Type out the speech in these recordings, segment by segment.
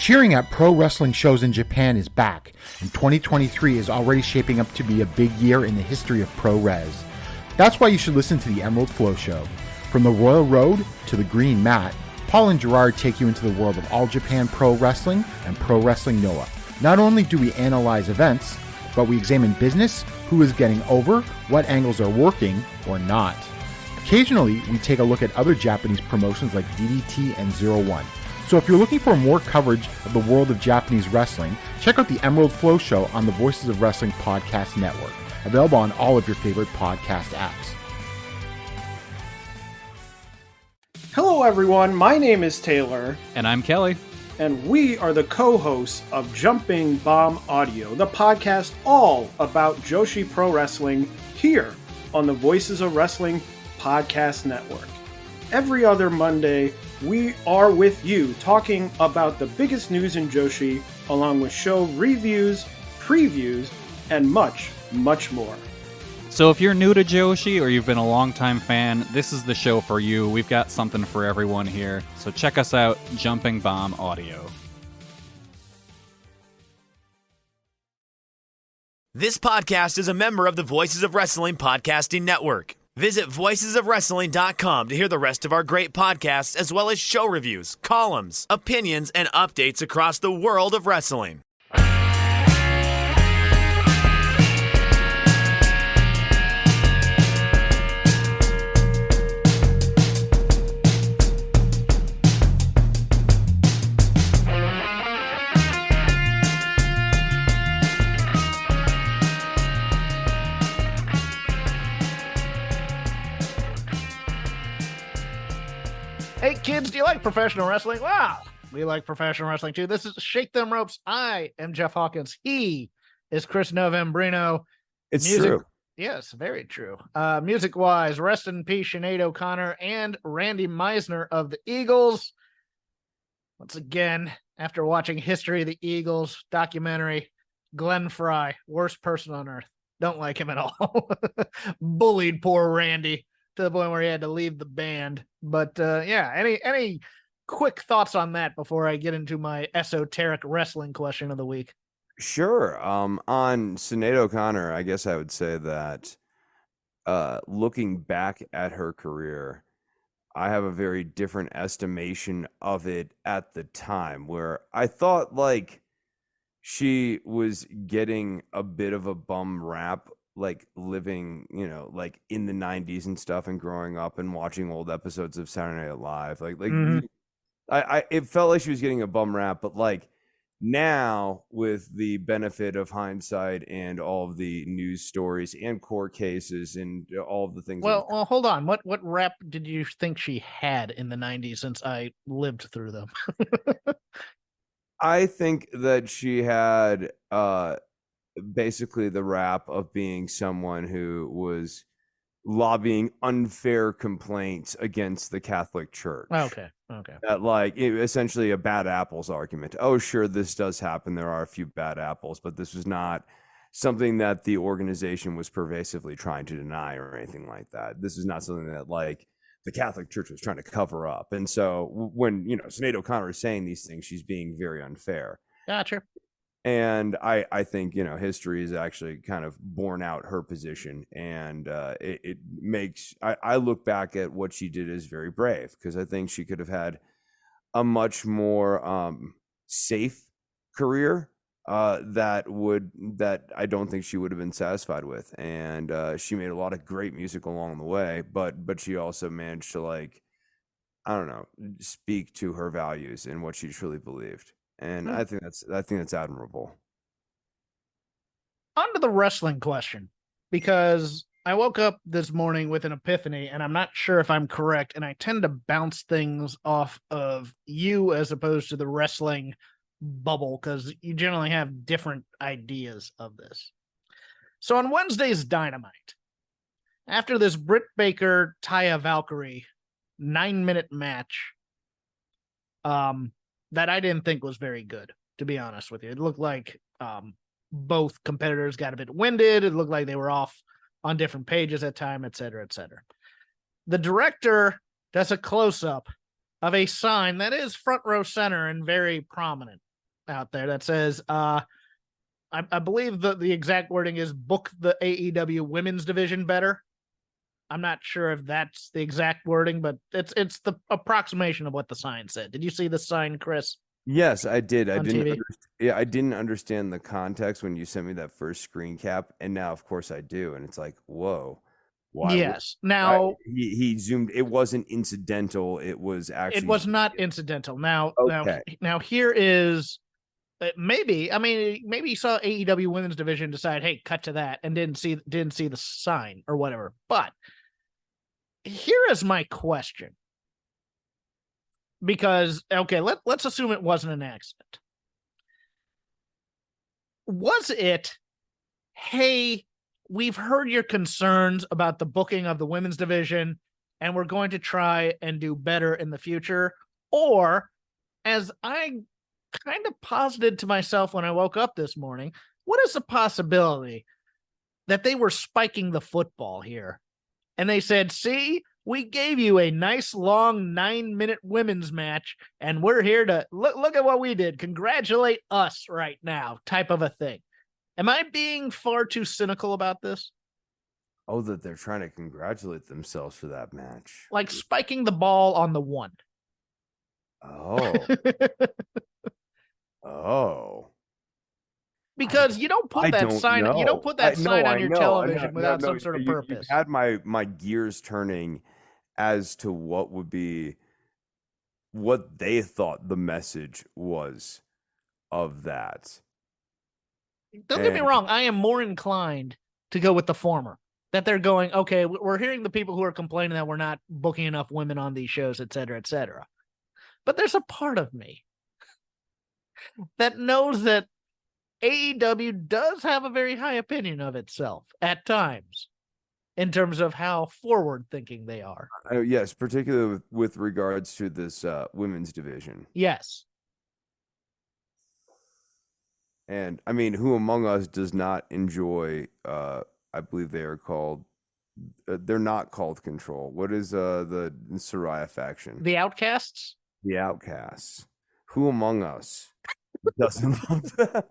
Cheering at pro wrestling shows in Japan is back, and 2023 is already shaping up to be a big year in the history of pro res. That's why you should listen to the Emerald Flow Show. From the Royal Road to the Green Mat, Paul and Gerard take you into the world of All Japan Pro Wrestling and Pro Wrestling Noah. Not only do we analyze events, but we examine business, who is getting over, what angles are working or not. Occasionally, we take a look at other Japanese promotions like DDT and Zero One. So if you're looking for more coverage of the world of Japanese wrestling, check out the Emerald Flow Show on the Voices of Wrestling Podcast Network, available on all of your favorite podcast apps. Hello everyone, my name is Taylor. And I'm Kelly. And we are the co-hosts of Jumping Bomb Audio, the podcast all about Joshi Pro Wrestling here on the Voices of Wrestling Podcast Network. Every other Monday, we are with you talking about the biggest news in Joshi, along with show reviews, previews, and much, much more. So if you're new to Joshi or you've been a longtime fan, this is the show for you. We've got something for everyone here. So check us out, Jumping Bomb Audio. This podcast is a member of the Voices of Wrestling Podcasting Network. Visit voicesofwrestling.com to hear the rest of our great podcasts, as well as show reviews, columns, opinions, and updates across the world of wrestling. Hey kids, do you like professional wrestling? Wow, we like professional wrestling too. This is Shake Them Ropes. I am Jeff Hawkins. He is Chris Novembrino. It's true. Yes, very true. Music-wise, rest in peace, Sinead O'Connor and Randy Meisner of the Eagles. Once again, after watching History of the Eagles documentary, Glenn Fry, worst person on earth. Don't like him at all. Bullied poor Randy to the point where he had to leave the band. But yeah, any quick thoughts on that before I get into my esoteric wrestling question of the week? Sure. On Sinead O'Connor, I guess I would say that looking back at her career, I have a very different estimation of it at the time, where I thought like she was getting a bit of a bum rap, like living, like in the 90s and stuff, and growing up and watching old episodes of Saturday Night Live. I it felt like she was getting a bum rap, but like now with the benefit of hindsight and all of the news stories and court cases and all of the things. Well, hold on. What rap did you think she had in the 90s, since I lived through them? I think that she had basically the rap of being someone who was lobbying unfair complaints against the Catholic Church. Okay. That essentially a bad apples argument. Oh, sure, this does happen. There are a few bad apples, but this was not something that the organization was pervasively trying to deny or anything like that. This is not something that like the Catholic Church was trying to cover up. And so when, Sinead O'Connor is saying these things, she's being very unfair. Gotcha. And I think, history is actually kind of borne out her position. And it makes, I look back at what she did as very brave, because I think she could have had a much more safe career that I don't think she would have been satisfied with. And she made a lot of great music along the way, but she also managed to speak to her values and what she truly believed. And I think that's admirable. On to the wrestling question, because I woke up this morning with an epiphany, and I'm not sure if I'm correct, and I tend to bounce things off of you as opposed to the wrestling bubble, because you generally have different ideas of this. So on Wednesday's Dynamite, after this Britt Baker, Taya Valkyrie 9-minute match, that I didn't think was very good, to be honest with you. It looked like both competitors got a bit winded. It looked like they were off on different pages at time, et cetera, et cetera. The director does a close-up of a sign that is front row center and very prominent out there that says, I believe the exact wording is book the AEW women's division better. I'm not sure if that's the exact wording, but it's the approximation of what the sign said. Did you see the sign, Chris? Yes, I did. I On didn't. TV? I didn't understand the context when you sent me that first screen cap, and now, of course, I do. And it's like, whoa, why? Yes. Now he zoomed. It wasn't incidental. It was actually. it was not incidental. Now, Okay. now here is maybe. I mean, maybe you saw AEW women's division decide, hey, cut to that, and didn't see the sign or whatever. But here is my question. Because, okay, let's assume it wasn't an accident. Was it, hey, we've heard your concerns about the booking of the women's division, and we're going to try and do better in the future? Or, as I kind of posited to myself when I woke up this morning, what is the possibility that they were spiking the football here? And they said, see, we gave you a nice long 9-minute women's match, and we're here to look at what we did. Congratulate us right now, type of a thing. Am I being far too cynical about this? Oh, that they're trying to congratulate themselves for that match. Like spiking the ball on the one. Oh. Oh. Because you don't put that sign. You don't put that sign on your television without some sort of purpose. You had my gears turning as to what would be what they thought the message was of that. Don't get me wrong. I am more inclined to go with the former. That they're going, okay, we're hearing the people who are complaining that we're not booking enough women on these shows, et cetera, et cetera. But there's a part of me that knows that AEW does have a very high opinion of itself at times in terms of how forward-thinking they are. Yes, particularly with regards to this women's division. Yes. And, I mean, who among us does not enjoy, I believe they are called, they're not called Control. What is the Saraya faction? The Outcasts? The Outcasts. Who among us doesn't love them?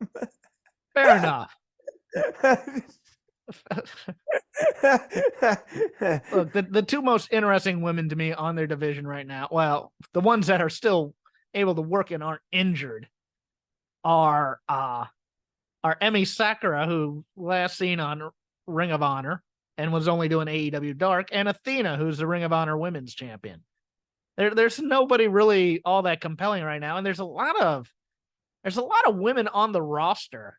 Fair enough. Look, the two most interesting women to me on their division right now, well, the ones that are still able to work and aren't injured, are Emi Sakura, who last seen on Ring of Honor and was only doing AEW Dark, and Athena, who's the Ring of Honor Women's Champion. There's nobody really all that compelling right now, and there's a lot of women on the roster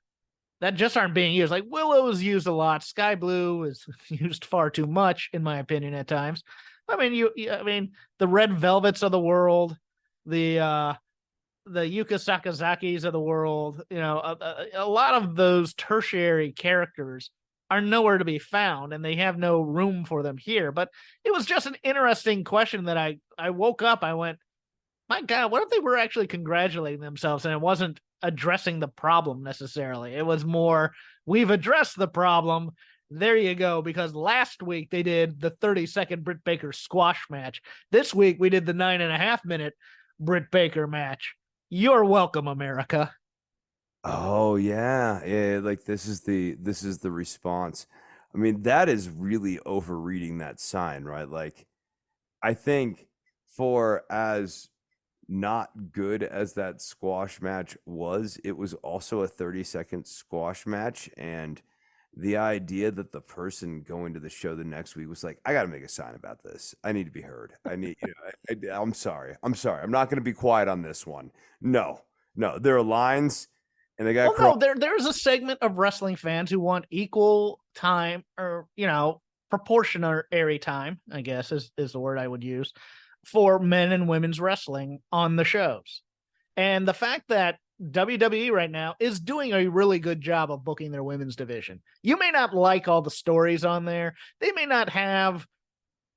that just aren't being used. Like Willow is used a lot. Sky Blue is used far too much, in my opinion, at times. I mean, the Red Velvets of the world, the Yuka Sakazakis of the world, a lot of those tertiary characters are nowhere to be found, and they have no room for them here. But it was just an interesting question that I woke up, I went, my God, what if they were actually congratulating themselves and it wasn't addressing the problem necessarily? It was more, we've addressed the problem. There you go. Because last week they did the 30-second Britt Baker squash match. This week we did the 9.5-minute Britt Baker match. You're welcome, America. Oh yeah. Like this is the response. I mean, that is really overreading that sign, right? Like, I think for as not good as that squash match was, it was also a 30-second squash match, and the idea that the person going to the show the next week was like, I got to make a sign about this. I need to be heard. I need, I'm sorry. I'm not going to be quiet on this one. No, there are lines, and they got. Well, no, there's a segment of wrestling fans who want equal time, or proportionary time, I guess is the word I would use, for men and women's wrestling on the shows. And the fact that WWE right now is doing a really good job of booking their women's division. You may not like all the stories on there. They may not have,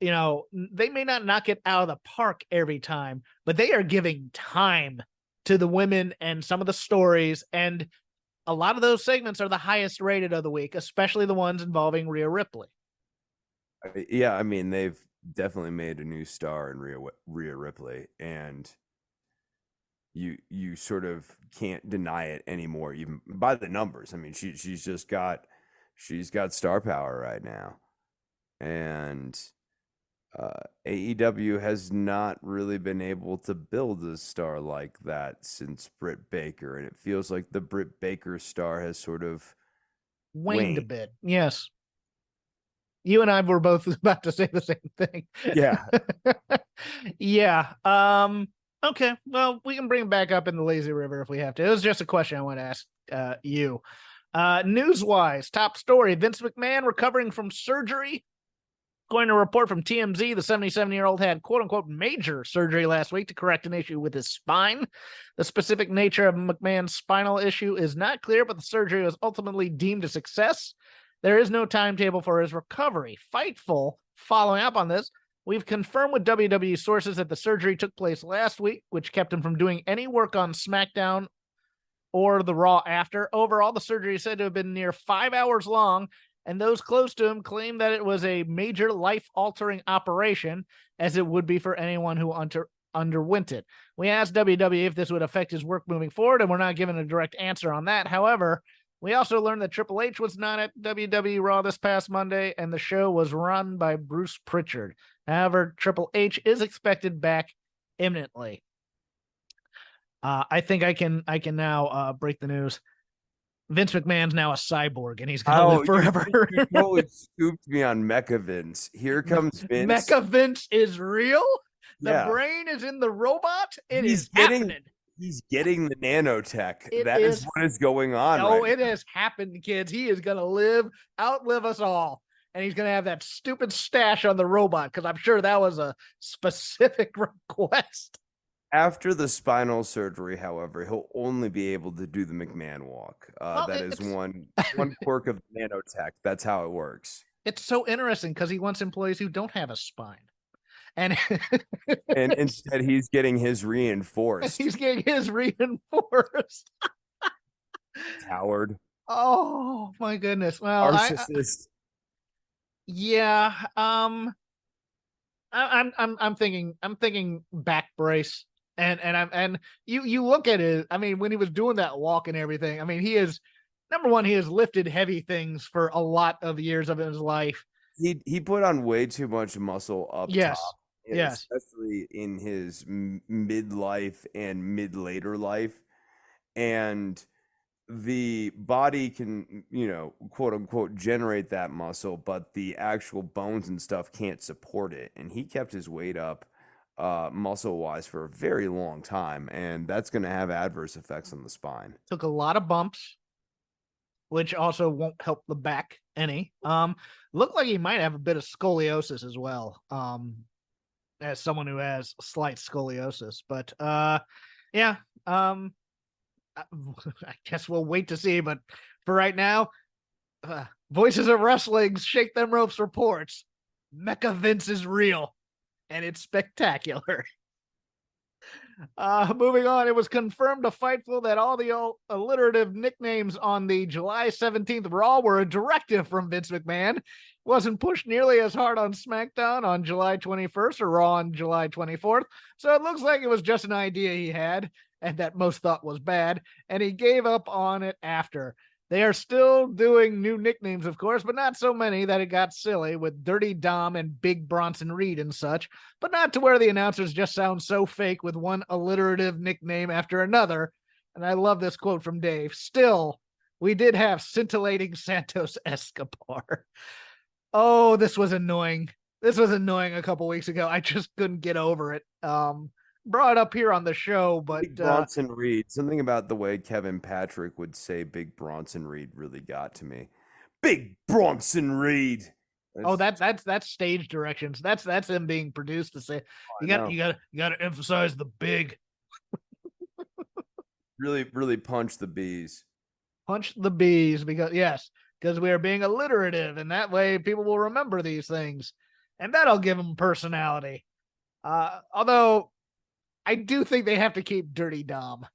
they may not knock it out of the park every time, but they are giving time to the women and some of the stories. And a lot of those segments are the highest rated of the week, especially the ones involving Rhea Ripley. Yeah, I mean, they've definitely made a new star in Rhea Ripley, and you sort of can't deny it anymore, even by the numbers. I mean, she's got star power right now, and AEW has not really been able to build a star like that since Britt Baker, and it feels like the Britt Baker star has sort of waned a bit. Yes. You and I were both about to say the same thing. Yeah. Yeah. Okay. Well, we can bring it back up in the lazy river if we have to. It was just a question I want to ask you. News-wise, top story: Vince McMahon recovering from surgery. According to a report from TMZ, the 77-year-old had quote-unquote major surgery last week to correct an issue with his spine. The specific nature of McMahon's spinal issue is not clear, but the surgery was ultimately deemed a success. There is no timetable for his recovery. Fightful, following up on this, we've confirmed with WWE sources that the surgery took place last week, which kept him from doing any work on SmackDown or the Raw after. Overall, the surgery is said to have been near 5 hours long, and those close to him claim that it was a major life-altering operation, as it would be for anyone who underwent it. We asked WWE if this would affect his work moving forward, and we're not given a direct answer on that. However, we also learned that Triple H was not at WWE Raw this past Monday, and the show was run by Bruce Pritchard. However, Triple H is expected back imminently. I think I can now break the news. Vince McMahon's now a cyborg, and he's going to live forever. You totally scooped me on Mecha-Vince. Here comes Vince. Mecha-Vince is real? The brain is in the robot? He's happening. He's getting the nanotech. That is what is going on. Oh, it has happened, kids. He is going to outlive us all. And he's going to have that stupid stash on the robot, because I'm sure that was a specific request. After the spinal surgery, however, he'll only be able to do the McMahon walk. That is one quirk of nanotech. That's how it works. It's so interesting because he wants employees who don't have a spine. And instead he's getting his reinforced. He's getting his reinforced. Coward. Oh my goodness. Well, narcissist. Yeah. I'm thinking back brace. And you look at it, I mean, when he was doing that walk and everything, I mean, he has lifted heavy things for a lot of years of his life. He put on way too much muscle up top. Yes. Especially in his midlife and mid-later life. And the body can, quote unquote, generate that muscle, but the actual bones and stuff can't support it. And he kept his weight up muscle wise for a very long time. And that's going to have adverse effects on the spine. Took a lot of bumps, which also won't help the back any. Looked like he might have a bit of scoliosis as well. As someone who has slight scoliosis, but yeah. I guess we'll wait to see. But for right now, Voices of Wrestling Shake Them Ropes reports Mecha-Vince is real, and it's spectacular. Moving on, it was confirmed to Fightful that all the alliterative nicknames on the July 17th Raw were a directive from Vince McMahon. Wasn't pushed nearly as hard on SmackDown on July 21st or Raw on July 24th. So it looks like it was just an idea he had, and that most thought was bad, and he gave up on it after. They are still doing new nicknames, of course, but not so many that it got silly with Dirty Dom and Big Bronson Reed and such, but not to where the announcers just sound so fake with one alliterative nickname after another. And I love this quote from Dave. Still, we did have scintillating Santos Escobar. Oh, this was annoying. This was annoying a couple weeks ago. I just couldn't get over it. Brought up here on the show, but Big Bronson Reed, something about the way Kevin Patrick would say Big Bronson Reed really got to me. Big Bronson Reed. That's stage directions. That's him being produced to say you got to emphasize the big. really punch the bees. Punch the bees because we are being alliterative, and that way people will remember these things, and that'll give them personality. Although I do think they have to keep Dirty Dom.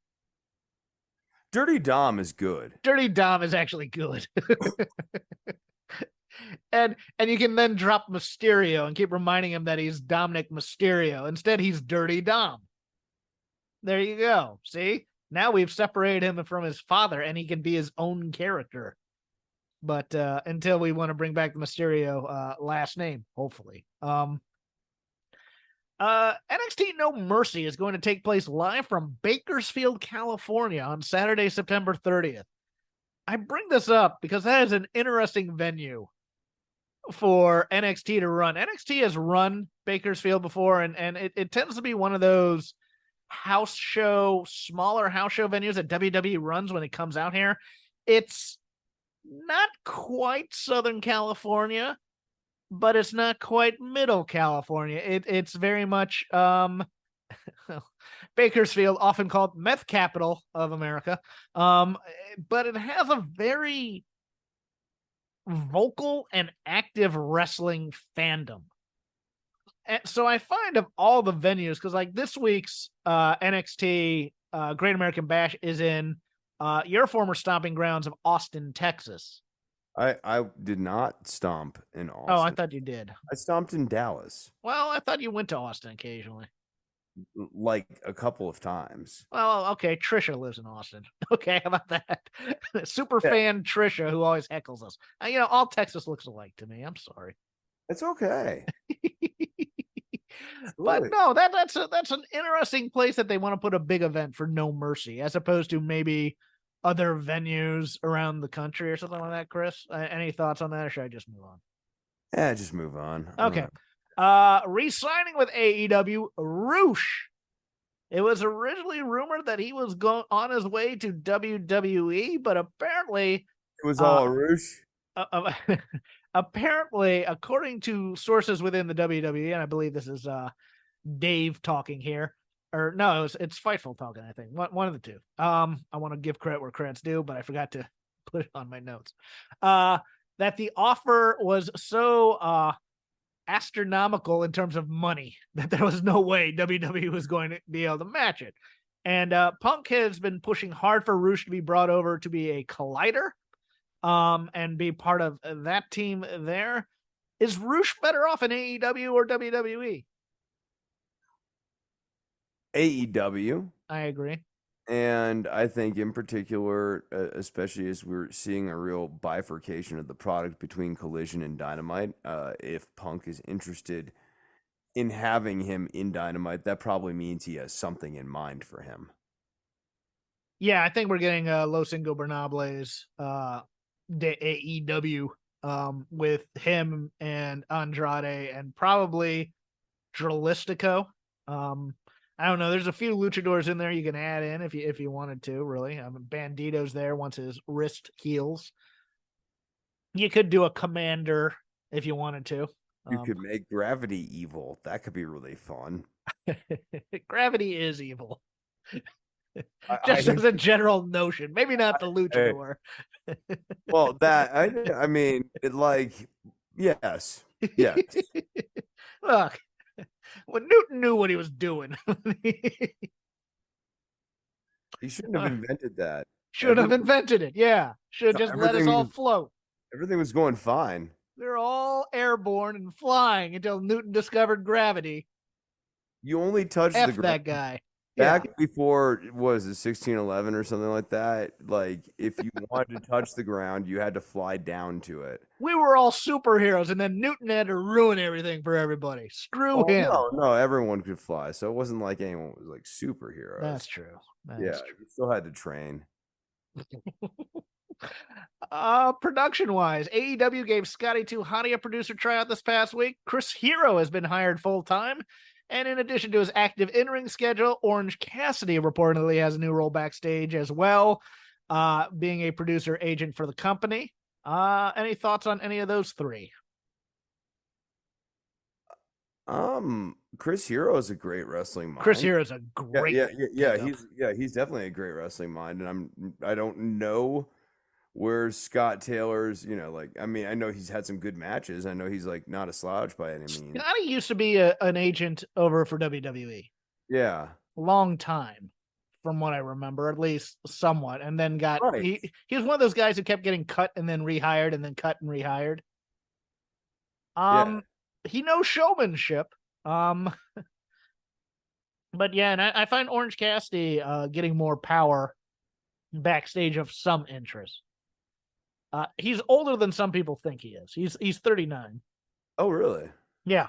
Dirty Dom is good. Dirty Dom is actually good. and you can then drop Mysterio and keep reminding him that he's Dominic Mysterio. Instead, he's Dirty Dom. There you go. See, now we've separated him from his father, and he can be his own character. But until we want to bring back the Mysterio last name, hopefully. NXT No Mercy is going to take place live from Bakersfield, California on Saturday, September 30th. I bring this up because that is an interesting venue for NXT to run. NXT has run Bakersfield before, and it tends to be one of those smaller house show venues that WWE runs when it comes out here. It's not quite Southern California, but it's not quite Middle California. It's very much Bakersfield, often called meth capital of America. But it has a very vocal and active wrestling fandom. And so I find of all the venues, because like this week's NXT Great American Bash is in your former stomping grounds of Austin, Texas. I did not stomp in Austin. Oh, I thought you did. I stomped in Dallas. Well, I thought you went to Austin occasionally. Like a couple of times. Well, okay, Trisha lives in Austin. Okay, how about that? Super fan Trisha, who always heckles us. All Texas looks alike to me. I'm sorry. It's okay. But no, that's an interesting place that they want to put a big event for No Mercy, as opposed to maybe other venues around the country or something like that. Chris, any thoughts on that, or should I just move on? Yeah, just move on. Okay. Re-signing with AEW, Roosh. It was originally rumored that he was on his way to WWE, but apparently it was all a Roosh. Apparently, according to sources within the WWE, and I believe this is Dave talking here, or no, it's Fightful talking. I think one of the two. I want to give credit where credit's due, but I forgot to put it on my notes. That the offer was so astronomical in terms of money that there was no way WWE was going to be able to match it. And Punk has been pushing hard for Roosh to be brought over to be a collider, and be part of that team there. Is Roosh better off in AEW or WWE? AEW. I agree. And I think in particular, especially as we're seeing a real bifurcation of the product between Collision and Dynamite, if Punk is interested in having him in Dynamite, that probably means he has something in mind for him. Yeah, I think we're getting Los Ingobernables the AEW with him and Andrade and probably Dralistico. I don't know. There's a few luchadors in there you can add in if you wanted to, really. Bandito's there once his wrist heals. You could do a commander if you wanted to. You could make Gravity evil. That could be really fun. Gravity is evil. Just as a general notion. Maybe not the luchador. Well, I mean, yes. Look, when Newton knew what he was doing. He shouldn't have invented that. Should have invented it, yeah. Should have just let us all float. Everything was going fine. We were all airborne and flying until Newton discovered gravity. You only touched the ground. That guy. Back before, what was it, 1611 or something like that? Like, if you wanted to touch the ground, you had to fly down to it. We were all superheroes, and then Newton had to ruin everything for everybody. Screw him. No, everyone could fly, so it wasn't like anyone was like superheroes. That's true. You still had to train. Production-wise, AEW gave Scotty 2 Hottie a producer tryout this past week. Chris Hero has been hired full-time. And in addition to his active in-ring schedule, Orange Cassidy reportedly has a new role backstage as well, being a producer agent for the company. Any thoughts on any of those three? Chris Hero is a great wrestling mind. Chris Hero is a great he's definitely a great wrestling mind, and I don't know where Scott Taylor's, I know he's had some good matches. I know he's not a slouch by any means. Scotty used to be an agent over for WWE. Yeah. Long time, from what I remember, at least somewhat. And then he was one of those guys who kept getting cut and then rehired and then cut and rehired. He knows showmanship. But yeah, and I find Orange Cassidy getting more power backstage of some interest. He's older than some people think he is. He's 39. Oh, really? Yeah.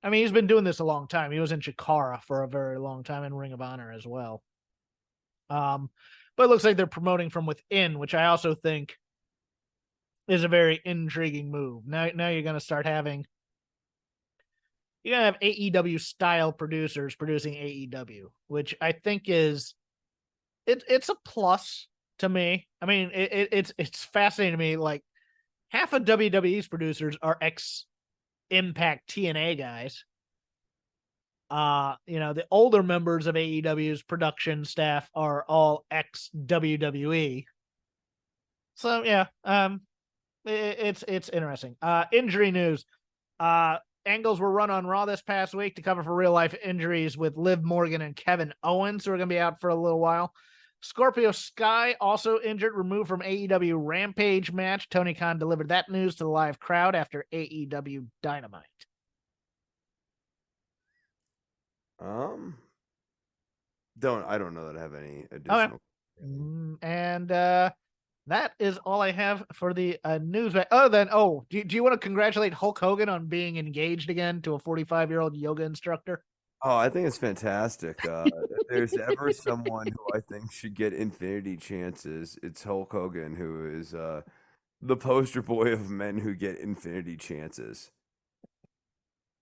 I mean, he's been doing this a long time. He was in Chikara for a very long time in Ring of Honor as well. But it looks like they're promoting from within, which I also think is a very intriguing move. Now you're going to start having AEW style producers producing AEW, which I think is it's a plus to me. I mean, it's fascinating to me. Like half of WWE's producers are ex Impact TNA guys. The older members of AEW's production staff are all ex WWE. So yeah, it's interesting. Injury news. Angles were run on Raw this past week to cover for real life injuries with Liv Morgan and Kevin Owens, who are going to be out for a little while. Scorpio Sky also injured, removed from AEW Rampage match. Tony Khan delivered that news to the live crowd after AEW Dynamite. I don't know that I have any additional. Okay. And that is all I have for the news. Do you want to congratulate Hulk Hogan on being engaged again to a 45-year-old yoga instructor? Oh, I think it's fantastic. If there's ever someone who I think should get infinity chances, it's Hulk Hogan, who is the poster boy of men who get infinity chances.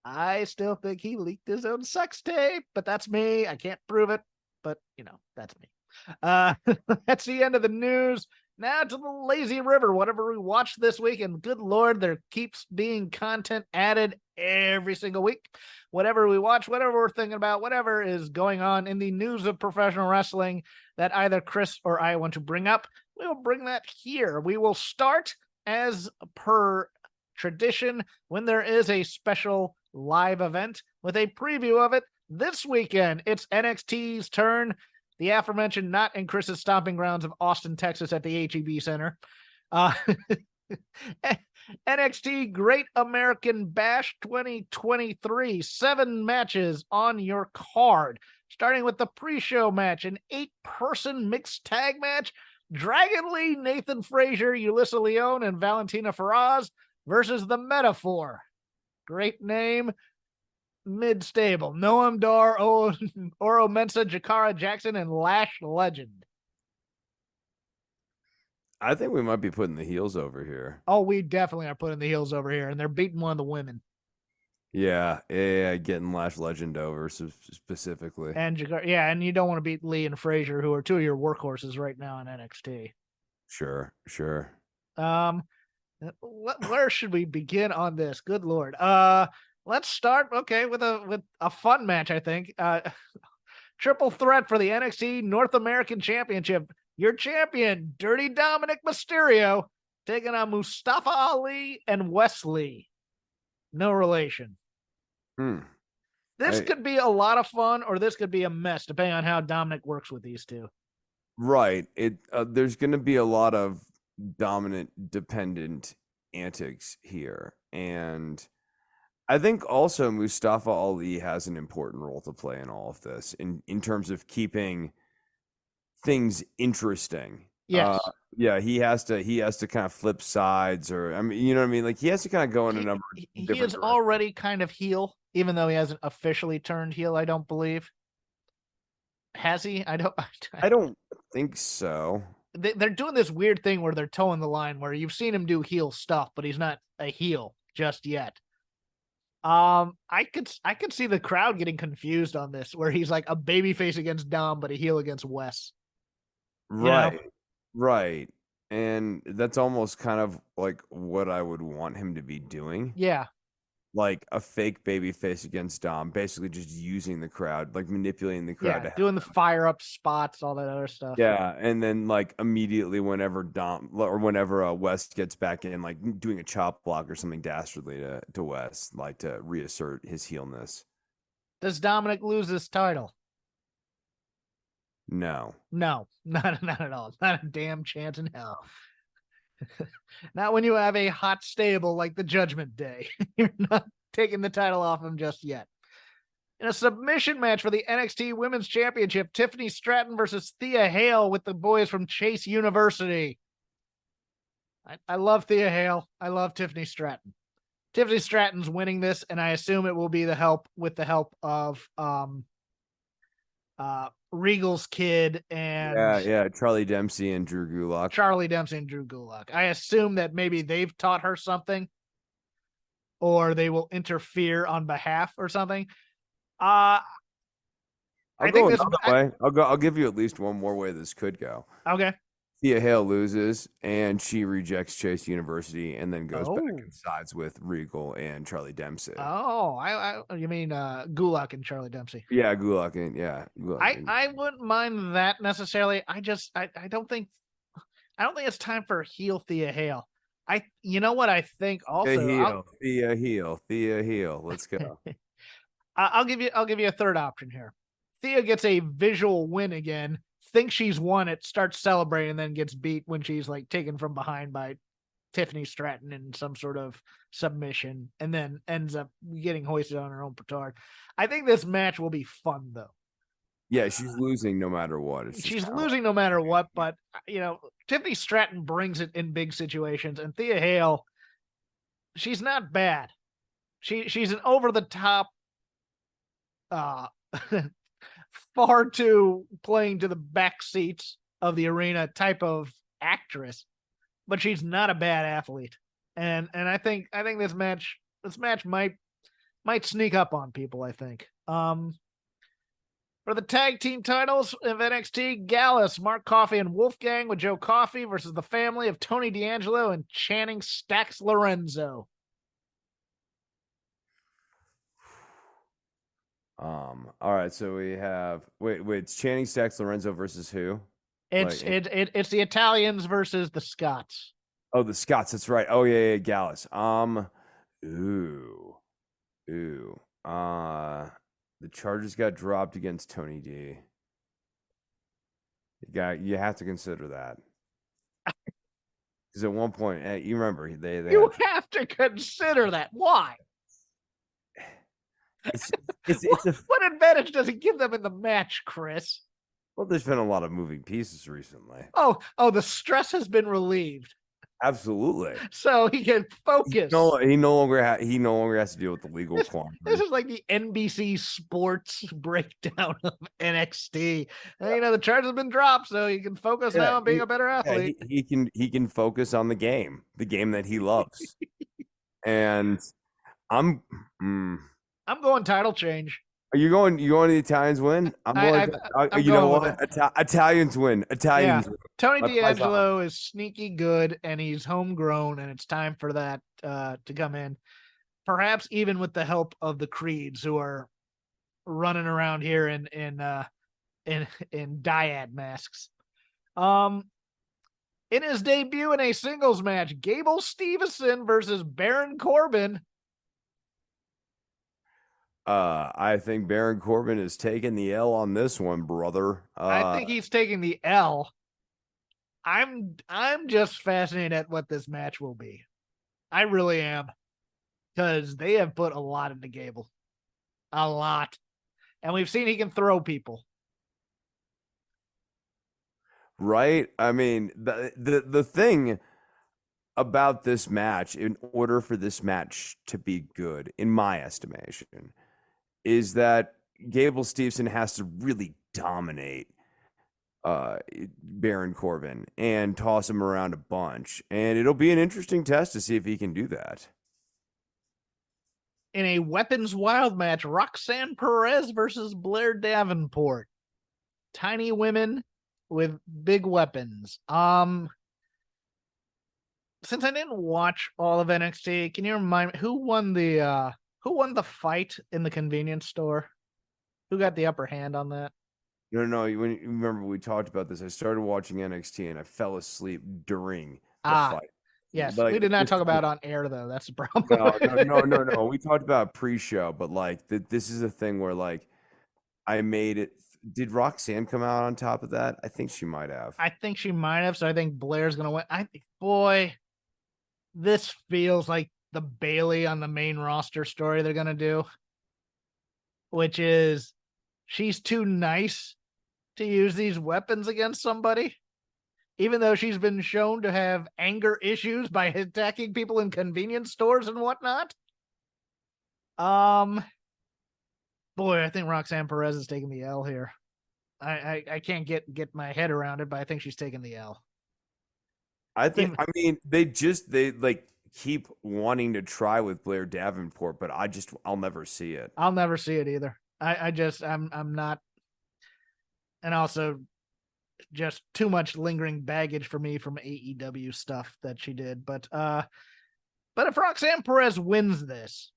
I still think he leaked his own sex tape, but that's me. I can't prove it, but that's me. That's the end of the news. Now to the lazy river. Whatever we watched this week, and good Lord, there keeps being content added every single week. Whatever we watch, whatever we're thinking about, whatever is going on in the news of professional wrestling that either Chris or I want to bring up, we will bring that here. We will start as per tradition when there is a special live event with a preview of it this weekend. It's NXT's turn. The aforementioned, not in Chris's stomping grounds of Austin, Texas at the HEB Center. NXT Great American Bash 2023. 7 matches on your card. Starting with the pre-show match, an 8-person mixed tag match. Dragon Lee, Nathan Frazier, Ulyssa Leone, and Valentina Feroz versus the Metaphor. Great name. Mid-stable. Noam Dar, Oro Mensa, Jakara Jackson, and Lash Legend. I think we might be putting the heels over here. Oh, we definitely are putting the heels over here, and they're beating one of the women. Yeah, getting Lash Legend over specifically. And Jakara, and you don't want to beat Lee and Frazier, who are 2 of your workhorses right now in NXT. Sure. Where should we begin on this? Good Lord. Let's start, with a fun match, I think. Triple threat for the NXT North American Championship. Your champion, Dirty Dominic Mysterio, taking on Mustafa Ali and Wesley. No relation. This could be a lot of fun, or this could be a mess, depending on how Dominic works with these two. Right. There's going to be a lot of dominant dependent antics here, and I think also Mustafa Ali has an important role to play in all of this in terms of keeping things interesting. Yes. He has to kind of flip sides, or I mean, you know what I mean? Like he has to kind of go in a number of he different is directions. already kind of heel, even though he hasn't officially turned heel, I don't believe. Has he? I don't think so. They're doing this weird thing where they're towing the line, where you've seen him do heel stuff, but he's not a heel just yet. I could see the crowd getting confused on this, where he's like a babyface against Dom, but a heel against Wes. Right. And that's almost kind of like what I would want him to be doing. Yeah. Like a fake babyface against Dom, basically just using the crowd, like manipulating the crowd. Yeah, doing the fire up spots, all that other stuff. Yeah, and then like immediately whenever West gets back in, like doing a chop block or something dastardly to West, like to reassert his heelness. Does Dominic lose his title? No, not at all. Not a damn chance in hell. Not when you have a hot stable like the Judgment Day. You're not taking the title off him just yet. In a submission match for the NXT Women's Championship, Tiffany Stratton versus Thea Hale with the boys from Chase University. I love Thea Hale. I love Tiffany Stratton. Tiffany Stratton's winning this, and I assume it will be the help of Regal's kid and Charlie Dempsey and Drew Gulak. I assume that maybe they've taught her something, or they will interfere on behalf or something. I'll give you at least one more way this could go. Okay. Thea Hale loses, and she rejects Chase University, and then goes back and sides with Regal and Charlie Dempsey. Oh, you mean Gulak and Charlie Dempsey? Yeah, Gulak. I wouldn't mind that necessarily. I don't think it's time for heel Thea Hale. You know what I think also. Thea Heel. Let's go. I'll give you a third option here. Thea gets a visual win again. Thinks she's won it, starts celebrating, and then gets beat when she's like taken from behind by Tiffany Stratton in some sort of submission, and then ends up getting hoisted on her own petard. I think this match will be fun, though. Yeah, she's losing no matter what. She's losing no matter what, but Tiffany Stratton brings it in big situations, and Thea Hale, she's not bad. She's an over the top, far too playing to the back seats of the arena type of actress, but she's not a bad athlete. And I think this match might sneak up on people, I think. For the tag team titles of NXT, Gallus, Mark Coffey, and Wolfgang with Joe Coffey versus the family of Tony D'Angelo and Channing Stacks Lorenzo. All right, so we have it's Channing Stacks Lorenzo versus who? It's the Italians versus the Scots. Oh, the Scots, that's right. Oh yeah, Gallus. The charges got dropped against Tony D. You have to consider that. Because at one point, you remember you have to consider that. Why? What advantage does it give them in the match, Chris? Well, there's been a lot of moving pieces recently. Oh, the stress has been relieved. Absolutely. So he can focus. He no longer has to deal with the legal quandary. This is like the NBC Sports breakdown of NXT. And, the charge has been dropped, so he can focus now on being a better athlete. He can focus on the game that he loves. And I'm going title change. Are you going to the Italians win? Italians win. Italians win. Tony D'Angelo is sneaky good, and he's homegrown, and it's time for that to come in. Perhaps even with the help of the Creeds, who are running around here in dyad masks. In his debut in a singles match, Gable Steveson versus Baron Corbin. I think Baron Corbin is taking the L on this one, brother. I think he's taking the L. I'm just fascinated at what this match will be. I really am. Because they have put a lot into Gable. A lot. And we've seen he can throw people. Right? I mean, the thing about this match, in order for this match to be good, in my estimation, is that Gable Steveson has to really dominate Baron Corbin and toss him around a bunch. And it'll be an interesting test to see if he can do that. In a Weapons Wild match, Roxanne Perez versus Blair Davenport. Tiny women with big weapons. Since I didn't watch all of NXT, can you remind me who won the fight in the convenience store? Who got the upper hand on that? No. When you remember we talked about this, I started watching NXT and I fell asleep during the fight. Yes, we did not talk about it on air though. That's the problem. No. We talked about pre-show, but this is a thing where I made it. Did Roxanne come out on top of that? I think she might have. So I think Blair's gonna win. This feels like the Bailey on the main roster story they're gonna do. which is she's too nice to use these weapons against somebody, even though she's been shown to have anger issues by attacking people in convenience stores and whatnot. Boy, I think Roxanne Perez is taking the L here. I can't get my head around it, but I think she's taking the L. I mean, they like keep wanting to try with Blair Davenport, but I'll never see it. I'll never see it either. I'm not, and also just too much lingering baggage for me from AEW stuff that she did. But if Roxanne Perez wins this,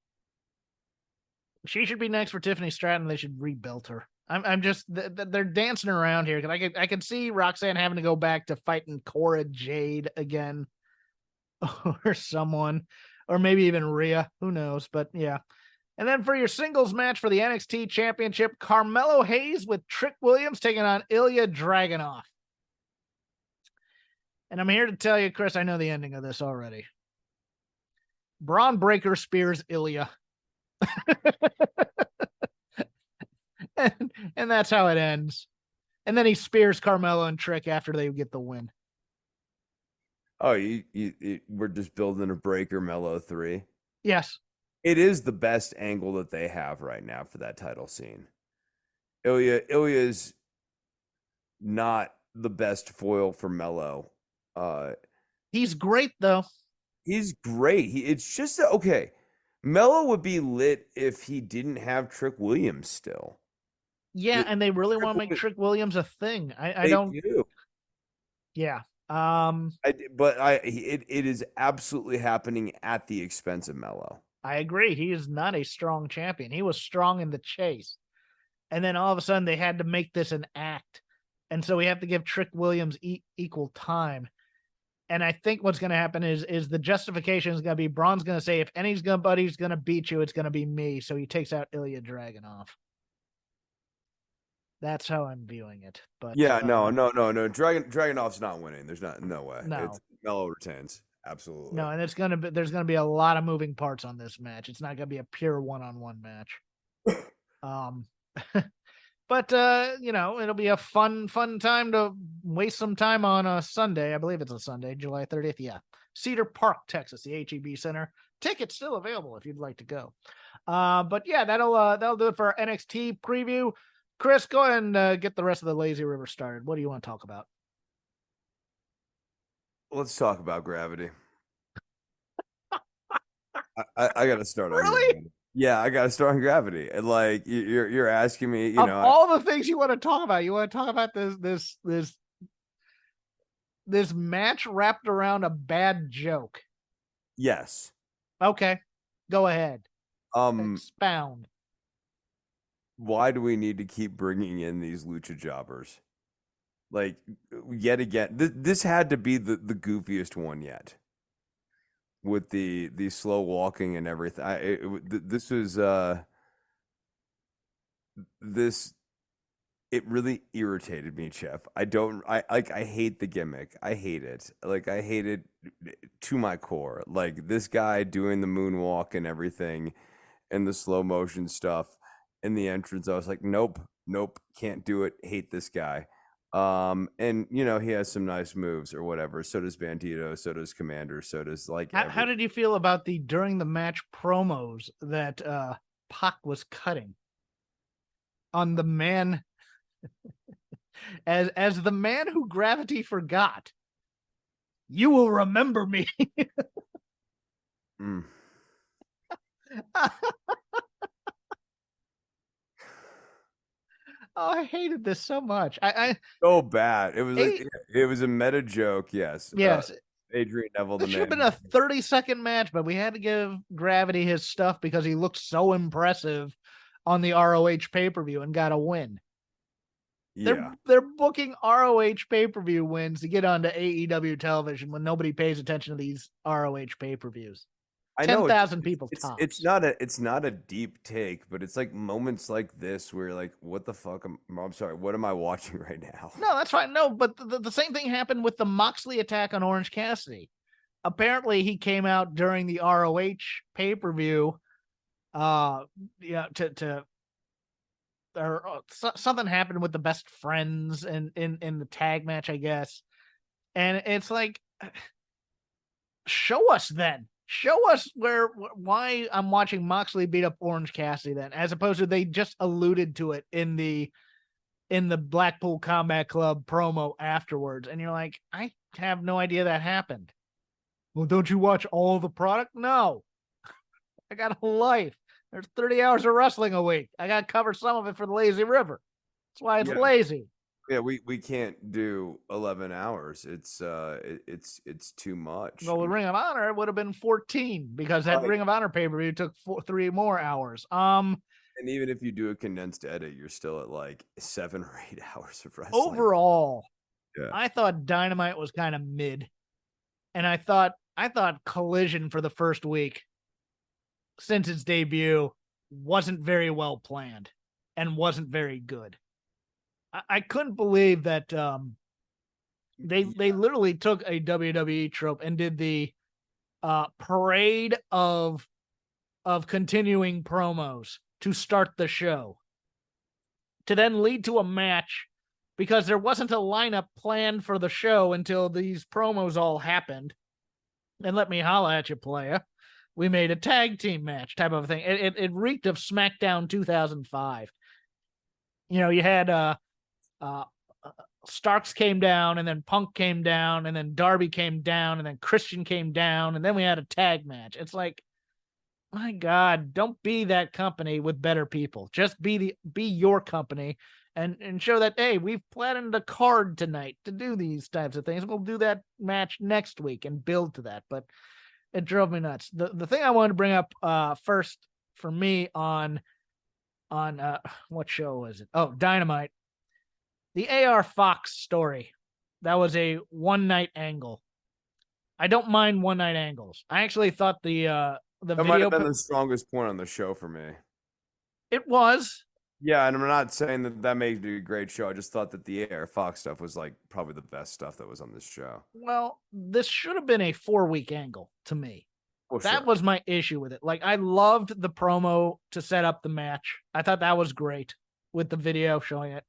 she should be next for Tiffany Stratton. They should rebuild her. I'm just they're dancing around here because I could see Roxanne having to go back to fighting Cora Jade again, or someone, or maybe even Rhea. Who knows? But yeah. And then for your singles match for the NXT Championship, Carmelo Hayes with Trick Williams taking on Ilya Dragunov. And I'm here to tell you, Chris, I know the ending of this already. Braun Breaker spears Ilya. and that's how it ends. And then he spears Carmelo and Trick after they get the win. Oh, we're just building a Breaker Mello 3. Yes. It is the best angle that they have right now for that title scene. Ilya's not the best foil for Mello. He's great though. He's great. It's just okay. Mello would be lit if he didn't have Trick Williams still. Yeah, and they really want to make Trick Williams a thing. I don't. Do. Yeah. It is absolutely happening at the expense of Mello. I agree. He is not a strong champion. He was strong in the chase. And then all of a sudden they had to make this an act. And so we have to give Trick Williams equal time. And I think what's going to happen is the justification is going to be Braun's going to say, if anybody's going to beat you, it's going to be me. So he takes out Ilya Dragunov. That's how I'm viewing it. But yeah, no. Dragunov's not winning. There's no way. No. Mello retains. Absolutely. No, and there's gonna be a lot of moving parts on this match. It's not gonna be a pure one-on-one match. But it'll be a fun time to waste some time on a Sunday. I believe it's a Sunday, July 30th. Yeah. Cedar Park, Texas, the HEB Center. Tickets still available if you'd like to go. But yeah, that'll do it for our NXT preview. Chris, go ahead and get the rest of the Lazy River started. What do you want to talk about? Let's talk about Gravity. I got to start on Really? Gravity. Yeah, I got to start on Gravity. And like you're asking me, all the things you want to talk about, you want to talk about this match wrapped around a bad joke. Yes. Okay, go ahead. Expound. Why do we need to keep bringing in these lucha jobbers? Like, yet again, this had to be the goofiest one yet. With the slow walking and everything. This was it really irritated me, Chef. I hate the gimmick. I hate it. Like, I hate it to my core. Like, this guy doing the moonwalk and everything and the slow motion stuff in the entrance. I was like, nope, can't do it. Hate this guy. And he has some nice moves or whatever. So does Bandito, so does Commander, so does how did you feel about the during the match promos that Pac was cutting on the man as the man who Gravity forgot? You will remember me. Oh, I hated this so much. So bad. It was it was a meta joke. Yes. Yes. Adrian Neville. It should have been a 30-second match, but we had to give Gravity his stuff because he looked so impressive on the ROH pay-per-view and got a win. Yeah. They're booking ROH pay-per-view wins to get onto AEW television when nobody pays attention to these ROH pay-per-views. 10,000 people tops. It's not a deep take, but it's like moments like this where you're like, what the fuck? I'm sorry, what am I watching right now? No, that's fine. No, but the same thing happened with the Moxley attack on Orange Cassidy. Apparently, he came out during the ROH pay-per-view, to something happened with the best friends in the tag match, I guess. And it's like, show us then. Show us why I'm watching Moxley beat up Orange Cassidy then, as opposed to they just alluded to it in the Blackpool Combat Club promo afterwards. And you're like, I have no idea that happened. Well, don't you watch all the product? No. I got a life. There's 30 hours of wrestling a week. I got to cover some of it for the Lazy River. That's why it's lazy. Yeah, we can't do 11 hours. It's too much. Well, with Ring of Honor, it would have been 14 because that Ring of Honor pay-per-view took 3 more hours. And even if you do a condensed edit, you're still at like 7 or 8 hours of wrestling. Overall, I thought Dynamite was kind of mid. And I thought Collision for the first week since its debut wasn't very well planned and wasn't very good. I couldn't believe that they literally took a WWE trope and did the parade of continuing promos to start the show, to then lead to a match, because there wasn't a lineup planned for the show until these promos all happened. And let me holla at you, playa. We made a tag team match type of thing. It reeked of SmackDown 2005. You know, you had Starks came down, and then Punk came down, and then Darby came down, and then Christian came down, and then we had a tag match. It's like, my God, don't be that company with better people. Just be your company and show that, hey, we've planned a card tonight to do these types of things. We'll do that match next week and build to that. But it drove me nuts. The thing I wanted to bring up first for me on what show was it? Oh, Dynamite. The AR Fox story. That was a one-night angle. I don't mind one-night angles. I actually thought the that video might have been the strongest point on the show for me. It was. Yeah, and I'm not saying that made it a great show. I just thought that the AR Fox stuff was like probably the best stuff that was on this show. Well, this should have been a 4-week angle to me. Well, that was my issue with it. Like, I loved the promo to set up the match. I thought that was great with the video showing it.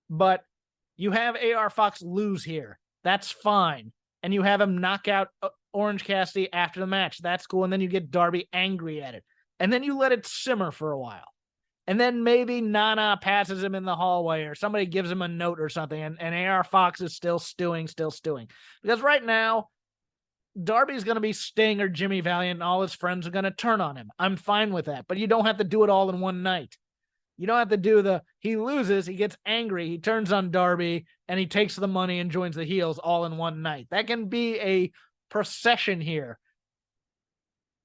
But you have AR Fox lose here. That's fine. And you have him knock out Orange Cassidy after the match. That's cool. And then you get Darby angry at it. And then you let it simmer for a while. And then maybe Nana passes him in the hallway, or somebody gives him a note or something, and AR Fox is still stewing. Because right now, Darby's going to be Sting or Jimmy Valiant, and all his friends are going to turn on him. I'm fine with that. But you don't have to do it all in one night. You don't have to do he loses, he gets angry, he turns on Darby, and he takes the money and joins the heels all in one night. That can be a procession here.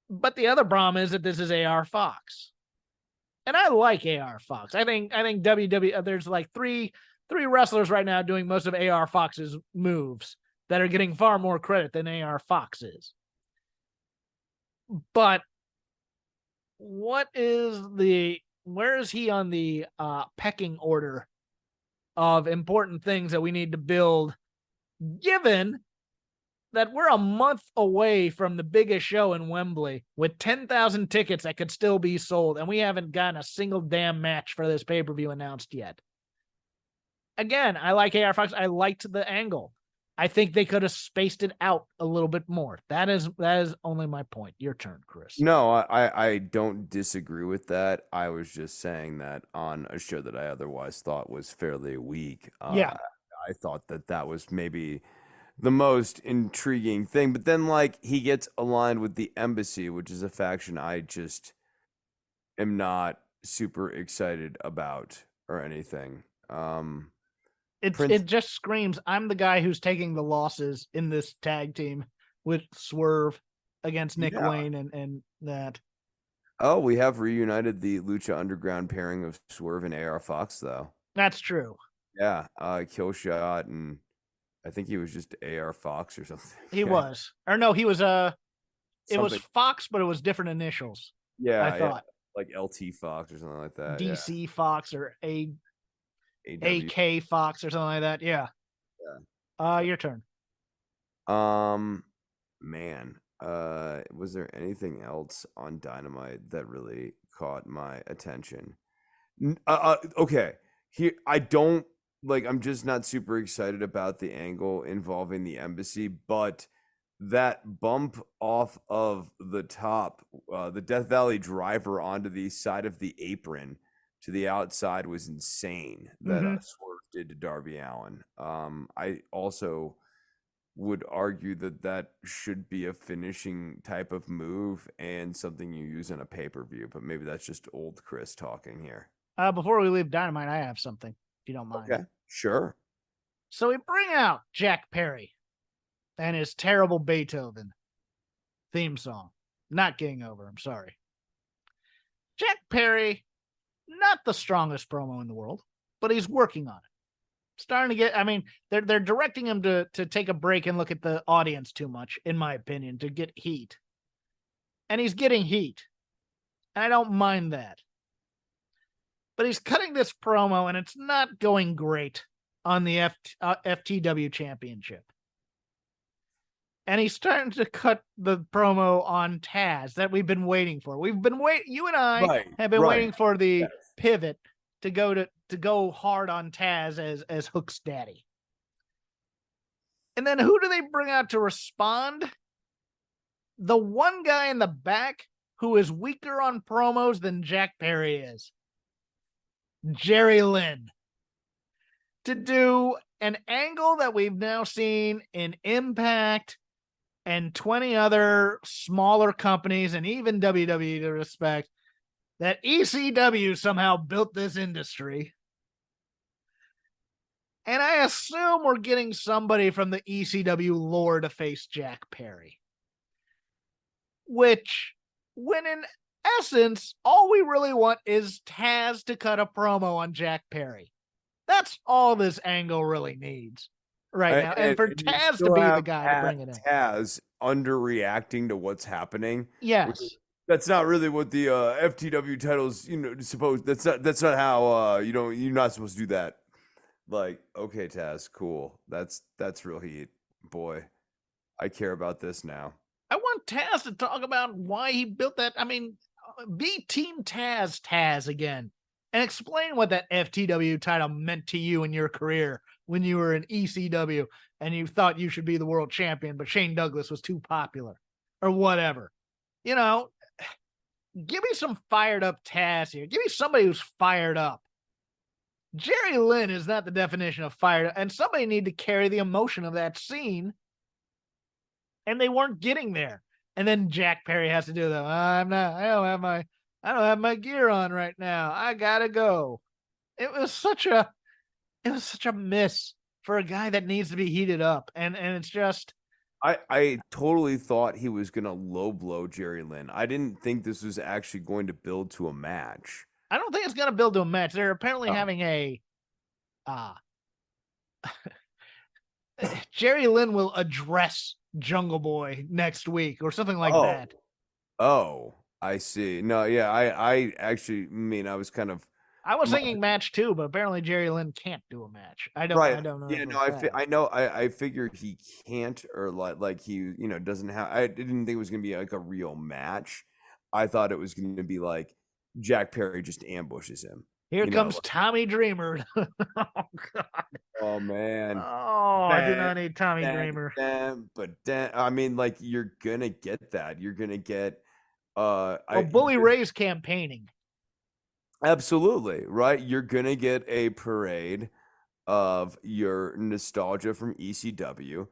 But the other problem is that this is AR Fox. And I like AR Fox. I think WWE, there's like three wrestlers right now doing most of AR Fox's moves that are getting far more credit than AR Fox is. But where is he on the pecking order of important things that we need to build, given that we're a month away from the biggest show in Wembley with 10,000 tickets that could still be sold, and we haven't gotten a single damn match for this pay-per-view announced yet. Again, I like AR Fox. I liked the angle. I think they could have spaced it out a little bit more. That is only my point. Your turn, Chris. No, I don't disagree with that. I was just saying that on a show that I otherwise thought was fairly weak. Yeah. I thought that was maybe the most intriguing thing. But then, like, he gets aligned with the Embassy, which is a faction I just am not super excited about or anything. It just screams, I'm the guy who's taking the losses in this tag team with Swerve against Nick Wayne and that. Oh, we have reunited the Lucha Underground pairing of Swerve and AR Fox, though. That's true. Yeah, Killshot, and I think he was just AR Fox or something. He was. Or no, he was it was Fox, but it was different initials. Yeah, I thought. Like LT Fox or something like that. DC Fox or AK Fox or something like that. Yeah. Your turn. Man, was there anything else on Dynamite that really caught my attention? Okay. Here, I don't like. I'm just not super excited about the angle involving the embassy, but that bump off of the top, the Death Valley driver onto the side of the apron to the outside was insane. That Swerve did to Darby Allin. I also would argue that that should be a finishing type of move and something you use in a pay-per-view, but maybe that's just old Chris talking here. Before we leave Dynamite, I have something, if you don't mind. Okay, sure. So we bring out Jack Perry and his terrible Beethoven theme song. Not Getting Over, I'm sorry. Jack Perry, not the strongest promo in the world, but he's working on it. Starting to get, I mean, they're directing him to take a break and look at the audience too much, in my opinion, to get heat. And he's getting heat. And I don't mind that. But he's cutting this promo, and it's not going great on the FTW Championship. And he's starting to cut the promo on Taz that we've been waiting for. We've been waiting. You and I have been waiting for the pivot to go hard on Taz as Hook's daddy. And then who do they bring out to respond? The one guy in the back who is weaker on promos than Jack Perry is. Jerry Lynn. To do an angle that we've now seen in Impact and 20 other smaller companies and even WWE to respect, that ECW somehow built this industry. And I assume we're getting somebody from the ECW lore to face Jack Perry. Which, when in essence, all we really want is Taz to cut a promo on Jack Perry. That's all this angle really needs right now. And for Taz to be the guy to bring it in. Taz underreacting to what's happening. Yes. That's not really what the FTW titles, supposed. That's not how you're not supposed to do that. Like, okay, Taz, cool. That's real heat, boy. I care about this now. I want Taz to talk about why he built that. I mean, be Team Taz again, and explain what that FTW title meant to you in your career when you were in ECW and you thought you should be the world champion, but Shane Douglas was too popular or whatever. Give me some fired up Taz here. Give me somebody who's fired up. Jerry Lynn is not the definition of fired up, and somebody need to carry the emotion of that scene. And they weren't getting there. And then Jack Perry has to do that. I don't have my gear on right now. I gotta go. It was such a miss for a guy that needs to be heated up. And it's just, I totally thought he was gonna low blow Jerry Lynn. I didn't think this was actually going to build to a match. I don't think it's gonna build to a match. They're apparently having a Jerry Lynn will address Jungle Boy next week or something like that. Oh, I see. No, yeah, I actually mean I was thinking match too, but apparently Jerry Lynn can't do a match. I don't know. Yeah, no, I figured he can't, or like he, doesn't have. I didn't think it was gonna be like a real match. I thought it was gonna be like Jack Perry just ambushes him. Here comes Tommy Dreamer. Oh, God. Oh, man. Oh, I do not need Tommy Dreamer. I mean, like, you're going to get that. You're going to get... Bully Ray's campaigning. Absolutely, right? You're going to get a parade of your nostalgia from ECW.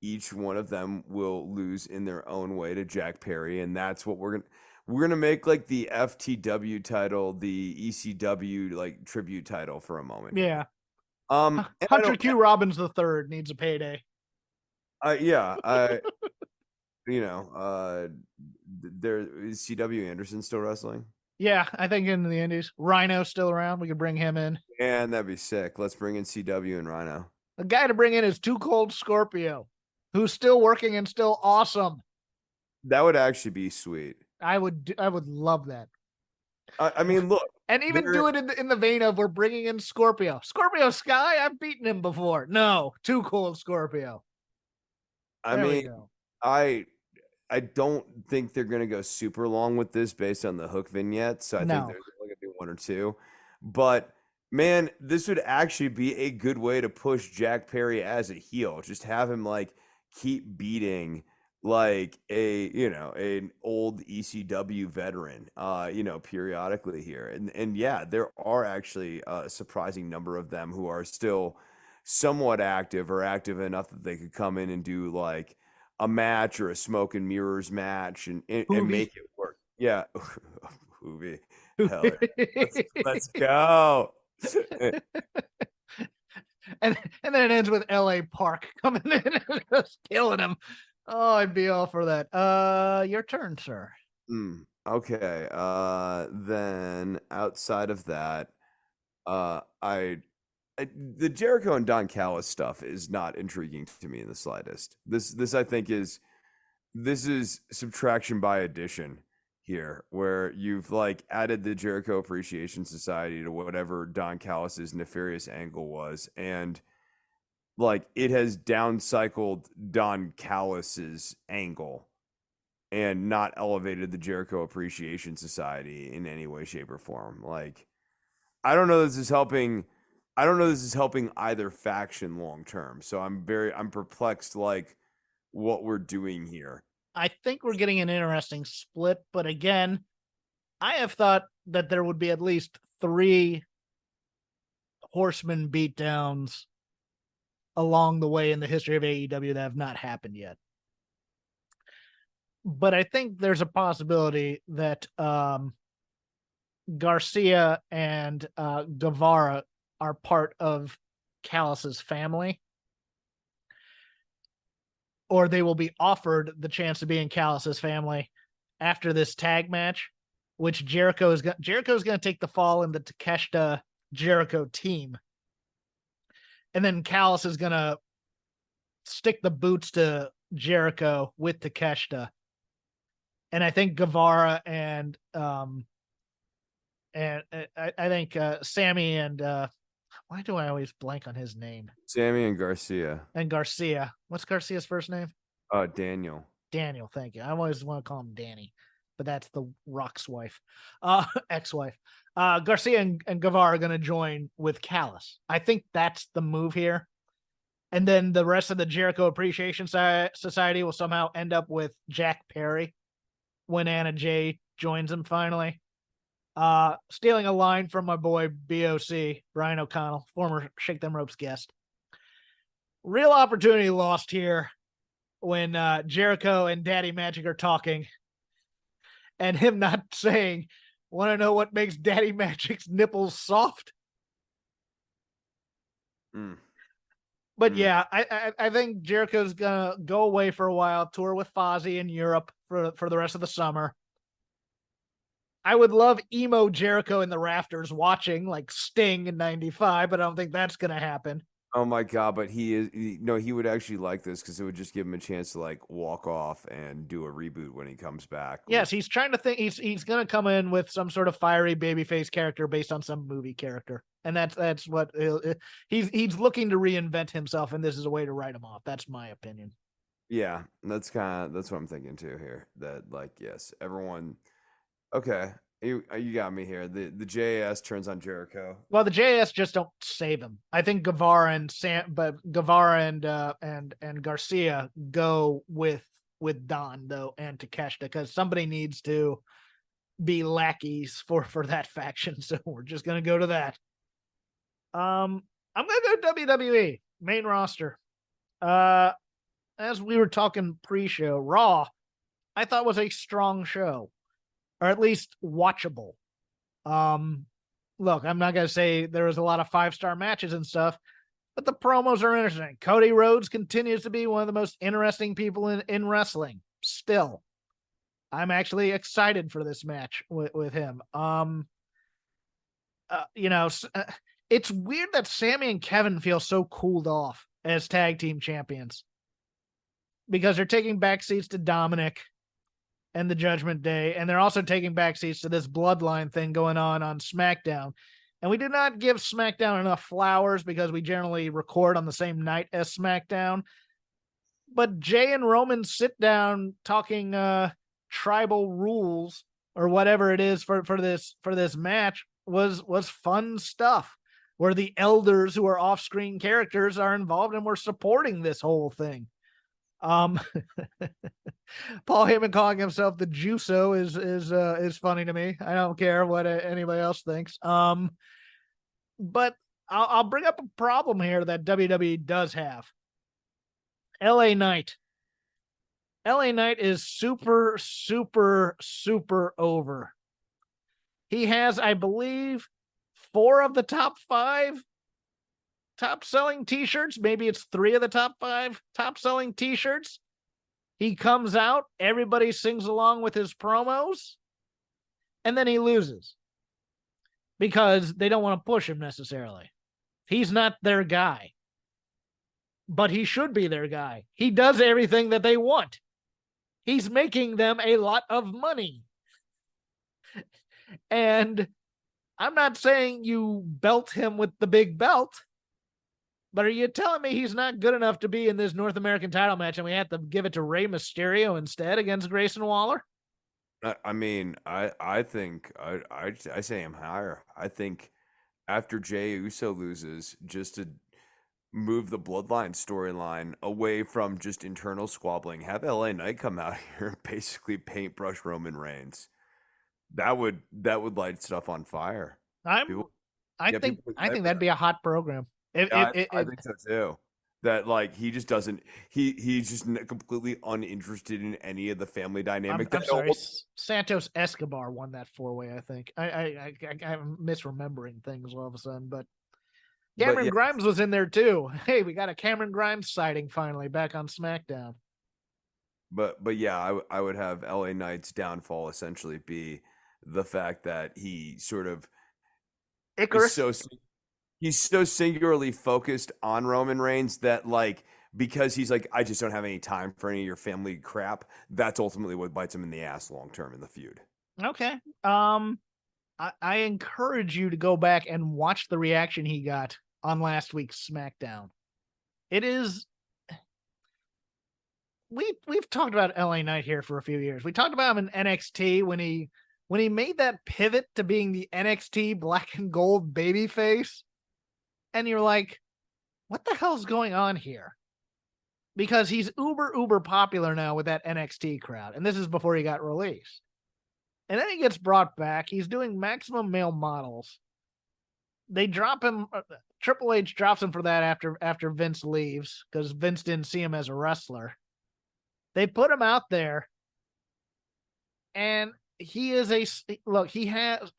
Each one of them will lose in their own way to Jack Perry, and that's what we're going to... We're gonna make like the FTW title, the ECW like tribute title for a moment. Yeah. Hunter Q. Robbins III needs a payday. There is CW Anderson still wrestling. Yeah, I think in the Indies. Rhino's still around. We could bring him in. And that'd be sick. Let's bring in CW and Rhino. The guy to bring in is Too Cold Scorpio, who's still working and still awesome. That would actually be sweet. I would love that. I mean, look, and even do it in the vein of we're bringing in Scorpio Sky. I've beaten him before. No, Too Cold Scorpio. I don't think they're gonna go super long with this based on the Hook vignettes. So I think they're only gonna do one or two. But man, this would actually be a good way to push Jack Perry as a heel. Just have him like keep beating like an old ECW veteran, periodically here. And yeah, there are actually a surprising number of them who are still somewhat active or active enough that they could come in and do like a match or a smoke and mirrors match and make it work. Yeah. Hoovy. Hell yeah. Let's go. and then it ends with L.A. Park coming in and just killing him. Oh, I'd be all for that. Your turn, sir. Okay. Then outside of that, the Jericho and Don Callis stuff is not intriguing to me in the slightest. This I think is subtraction by addition here, where you've like added the Jericho Appreciation Society to whatever Don Callis's nefarious angle was, and like it has downcycled Don Callis's angle and not elevated the Jericho Appreciation Society in any way, shape, or form. Like, I don't know this is helping either faction long term. So I'm perplexed like what we're doing here. I think we're getting an interesting split, but again, I have thought that there would be at least 3 horseman beatdowns along the way in the history of AEW that have not happened yet. But I think there's a possibility that Garcia and Guevara are part of Callis's family, or they will be offered the chance to be in Callis's family after this tag match, which Jericho's going to take the fall in the Takeshita Jericho team. And then Callis is going to stick the boots to Jericho with Takeshita. And I think Guevara and I think Sammy and why do I always blank on his name? Sammy and Garcia. And Garcia. What's Garcia's first name? Daniel. Daniel, thank you. I always want to call him Danny, but that's the Rock's wife, ex-wife. Garcia and Guevara are going to join with Callis. I think that's the move here. And then the rest of the Jericho Appreciation Society will somehow end up with Jack Perry when Anna Jay joins him finally. Stealing a line from my boy BOC, Brian O'Connell, former Shake Them Ropes guest. Real opportunity lost here when Jericho and Daddy Magic are talking and him not saying, want to know what makes Daddy Magic's nipples soft? But yeah, I think Jericho's going to go away for a while, tour with Fozzy in Europe for the rest of the summer. I would love emo Jericho in the rafters watching like Sting in 95, but I don't think that's going to happen. Oh my God. But he would actually like this because it would just give him a chance to like walk off and do a reboot when he comes back. Yes. He's trying to think he's going to come in with some sort of fiery babyface character based on some movie character. And that's what he's looking to reinvent himself. And this is a way to write him off. That's my opinion. Yeah. That's what I'm thinking too here, that like, yes, everyone. Okay, you got me here. The JAS turns on Jericho. Well, the JAS just don't save him. I think Guevara and Garcia go with Don though and Takeshita because somebody needs to be lackeys for that faction. So we're just gonna go to that. I'm gonna go WWE main roster. As we were talking pre-show, Raw, I thought was a strong show. Or at least watchable. Look, I'm not going to say there was a lot of 5-star matches and stuff, but the promos are interesting. Cody Rhodes continues to be one of the most interesting people in wrestling. Still, I'm actually excited for this match with him. It's weird that Sammy and Kevin feel so cooled off as tag team champions because they're taking back seats to Dominic and the Judgment Day, and they're also taking back seats to this bloodline thing going on SmackDown. And we do not give SmackDown enough flowers because we generally record on the same night as SmackDown. But Jay and Roman sit down talking tribal rules or whatever it is for this match was fun stuff where the elders who are off-screen characters are involved and we're supporting this whole thing. Paul Heyman calling himself the Juso is funny to me. I don't care what anybody else thinks. But I'll bring up a problem here that WWE does have. LA Knight. LA Knight is super, super, super over. He has, I believe, 4 of the top 5 top selling t-shirts. Maybe it's 3 of the top 5 top selling t-shirts. He comes out, everybody sings along with his promos, and then he loses because they don't want to push him necessarily. He's not their guy, but he should be their guy. He does everything that they want. He's making them a lot of money. And I'm not saying you belt him with the big belt, but are you telling me he's not good enough to be in this North American title match and we have to give it to Rey Mysterio instead against Grayson Waller? I mean, I think I say him higher. I think after Jey Uso loses, just to move the Bloodline storyline away from just internal squabbling, have LA Knight come out here and basically paintbrush Roman Reigns. That would light stuff on fire. I think that'd be a hot program. I think so too. That like he just doesn't. He's just completely uninterested in any of the family dynamic. I'm sorry. Santos Escobar won that 4-way. I think I'm misremembering things all of a sudden, but Cameron Grimes was in there too. Hey, we got a Cameron Grimes sighting finally back on SmackDown. But yeah, I would have LA Knight's downfall essentially be the fact that he sort of he's so singularly focused on Roman Reigns that like because he's like I just don't have any time for any of your family crap. That's ultimately what bites him in the ass long term in the feud. Okay. I encourage you to go back and watch the reaction he got on last week's SmackDown. It is. We've talked about LA Knight here for a few years. We talked about him in NXT when he made that pivot to being the NXT black and gold babyface. And you're like, what the hell's going on here? Because he's uber popular now with that NXT crowd. And this is before he got released. And then he gets brought back. He's doing Maximum Male Models. They drop him. Triple H drops him for that after Vince leaves because Vince didn't see him as a wrestler. They put him out there. And he is he has,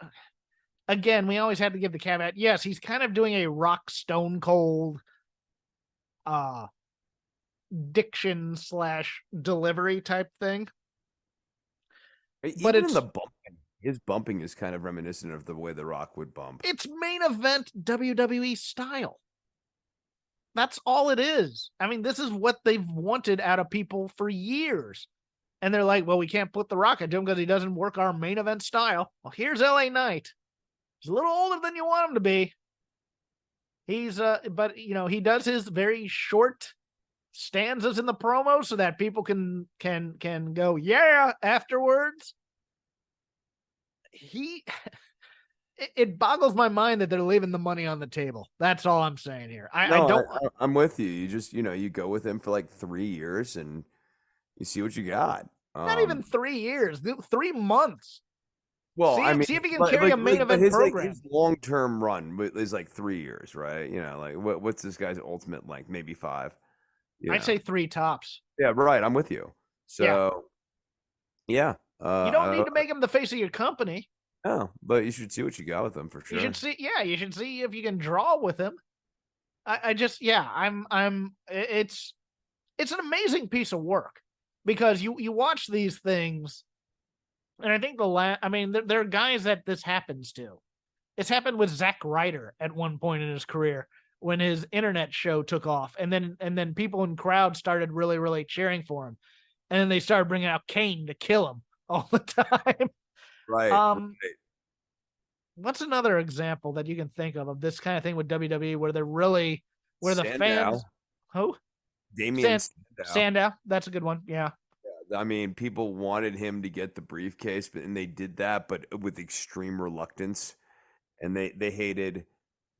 again, we always had to give the caveat. Yes, he's kind of doing a Rock Stone Cold diction / delivery type thing. But it's the bumping. His bumping is kind of reminiscent of the way The Rock would bump. It's main event WWE style. That's all it is. I mean, this is what they've wanted out of people for years. And they're like, well, we can't put The Rock into him because he doesn't work our main event style. Well, here's LA Knight. He's a little older than you want him to be. He's but you know, he does his very short stanzas in the promo so that people can go, yeah, afterwards. It boggles my mind that they're leaving the money on the table. That's all I'm saying here. I'm with you. You just, you go with him for like 3 years and you see what you got. Not even 3 years, 3 months. Well, see if he can carry a main event program. His long-term run is like 3 years, right? Like what's this guy's ultimate length? Maybe 5. I'd say 3 tops. Yeah, right. I'm with you. So, yeah. You don't need to make him the face of your company. No, but you should see what you got with him for sure. You should see if you can draw with him. It's an amazing piece of work because you watch these things, and I think there are guys that this happens to. It's happened with Zack Ryder at one point in his career when his internet show took off, and then people in crowds started really, really cheering for him, and then they started bringing out Kane to kill him all the time. Right. What's another example that you can think of this kind of thing with WWE where the fans, Damien Sandow, that's a good one. Yeah. I mean, people wanted him to get the briefcase, and they did that, but with extreme reluctance. and they hated.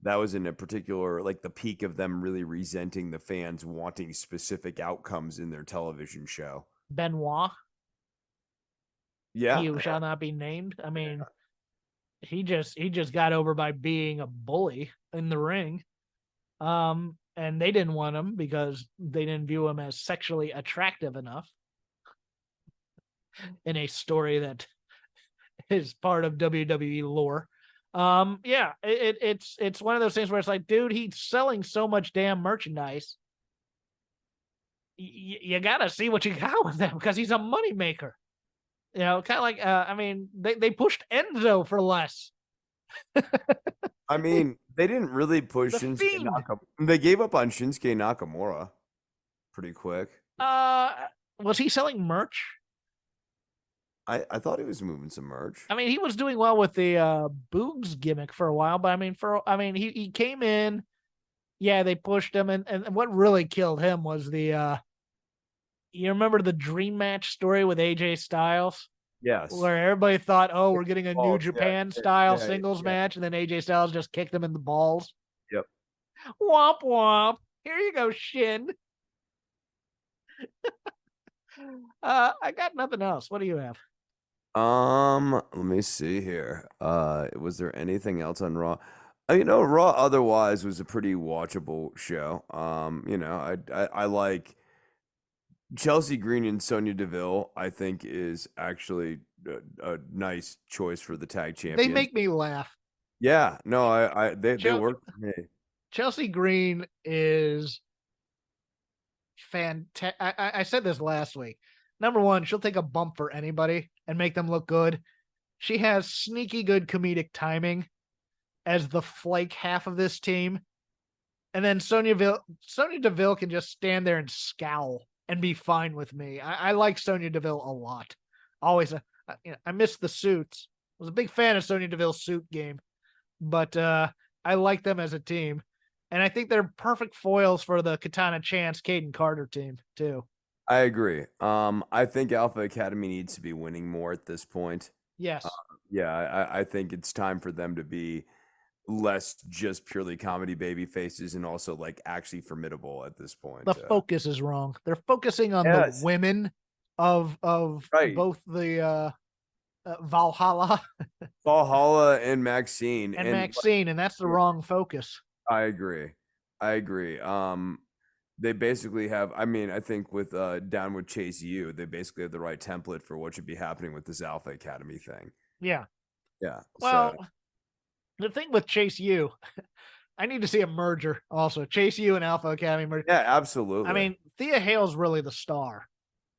That was in a particular, like the peak of them really resenting the fans wanting specific outcomes in their television show. Benoit, Yeah, he who shall not be named. I mean, he just got over by being a bully in the ring. And they didn't want him because they didn't view him as sexually attractive enough in a story that is part of WWE lore. Yeah, it's one of those things where it's like, dude, he's selling so much damn merchandise. You gotta see what you got with them because he's a moneymaker. You know, kind of like I mean, they pushed Enzo for less. I mean, they didn't really push The Shinsuke Fiend. Nakamura. They gave up on Shinsuke Nakamura pretty quick. Was he selling merch? I thought he was moving some merch. I mean, he was doing well with the Boogs gimmick for a while, but I mean, he came in. Yeah, they pushed him, and what really killed him was the you remember the dream match story with AJ Styles? Yes. Where everybody thought, oh, we're getting a New Japan style yeah, singles match, and then AJ Styles just kicked him in the balls. Yep. Womp womp. Here you go, Shin. I got nothing else. What do you have? Let me see here. Was there anything else on Raw? Raw otherwise was a pretty watchable show. I like Chelsea Green and Sonya Deville. I think is actually a nice choice for the tag champions. They make me laugh. Yeah, no, they work for me. Chelsea Green is fantastic. I said this last week. Number one, she'll take a bump for anybody and make them look good. She has sneaky good comedic timing as the flake half of this team. And then Sonya Deville can just stand there and scowl and be fine with me. I like Sonya Deville a lot. Always, I miss the suits. I was a big fan of Sonya Deville's suit game, but I like them as a team. And I think they're perfect foils for the Katana Chance, Caden Carter team, too. I agree. I think Alpha Academy needs to be winning more at this point. Yes. I think it's time for them to be less just purely comedy baby faces and also like actually formidable at this point. The focus is wrong. They're focusing on the women of both the Valhalla and Maxine. And that's the wrong focus. I agree. They basically have, I think with Down with Chase U, they basically have the right template for what should be happening with this Alpha Academy thing. Yeah. Yeah. Well, the thing with Chase U, I need to see a merger also. Chase U and Alpha Academy merger. Yeah, absolutely. I mean, Thea Hale's really the star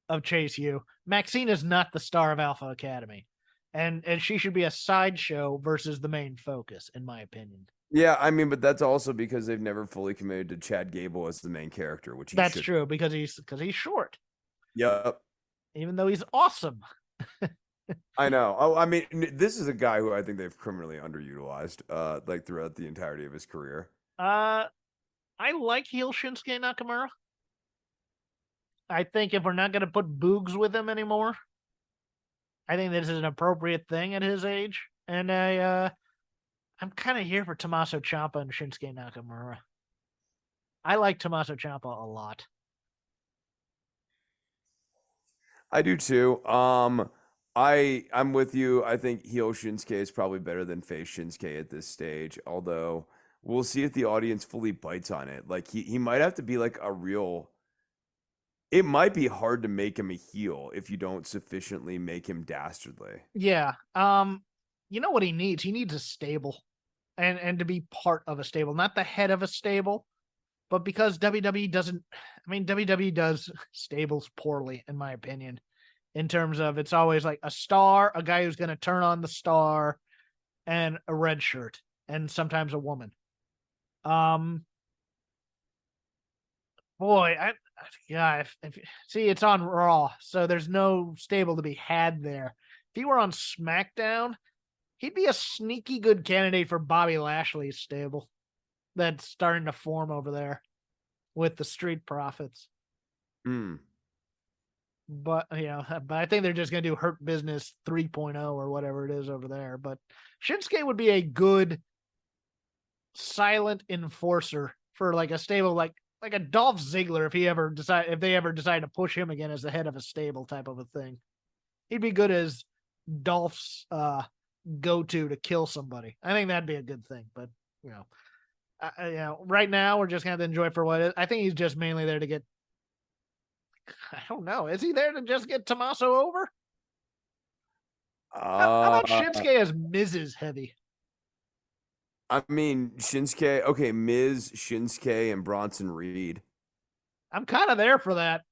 of Chase U. Maxine is not the star of Alpha Academy. And she should be a sideshow versus the main focus, in my opinion. Yeah, but that's also because they've never fully committed to Chad Gable as the main character, which that's true because he's short. Yep. Even though he's awesome. I know. This is a guy who I think they've criminally underutilized, like throughout the entirety of his career. I like heel Shinsuke Nakamura. I think if we're not going to put Boogs with him anymore, I think this is an appropriate thing at his age, and I'm kind of here for Tommaso Ciampa and Shinsuke Nakamura. I like Tommaso Ciampa a lot. I do too. I'm with you. I think heel Shinsuke is probably better than face Shinsuke at this stage. Although we'll see if the audience fully bites on it. Like he might have to be like a real. It might be hard to make him a heel if you don't sufficiently make him dastardly. Yeah. You know what he needs? He needs a stable, and to be part of a stable, not the head of a stable, but because WWE doesn't. WWE does stables poorly, in my opinion. In terms of it's always like a star, a guy who's going to turn on the star, and a red shirt, and sometimes a woman. Boy, see, it's on Raw, so there's no stable to be had there. If he were on SmackDown, he'd be a sneaky good candidate for Bobby Lashley's stable that's starting to form over there with the Street Profits. But I think they're just going to do Hurt Business 3.0 or whatever it is over there. But Shinsuke would be a good silent enforcer for like a stable, like a Dolph Ziggler if they ever decide to push him again as the head of a stable type of a thing. He'd be good as Dolph's go-to to kill somebody. I think that'd be a good thing, but right now we're just gonna have to enjoy it for what it is. I think he's just mainly there to get. I don't know. Is he there to just get Tommaso over? How about Shinsuke as Mrs. Heavy? I mean, Shinsuke. Okay, Miz, Shinsuke, and Bronson Reed. I'm kind of there for that.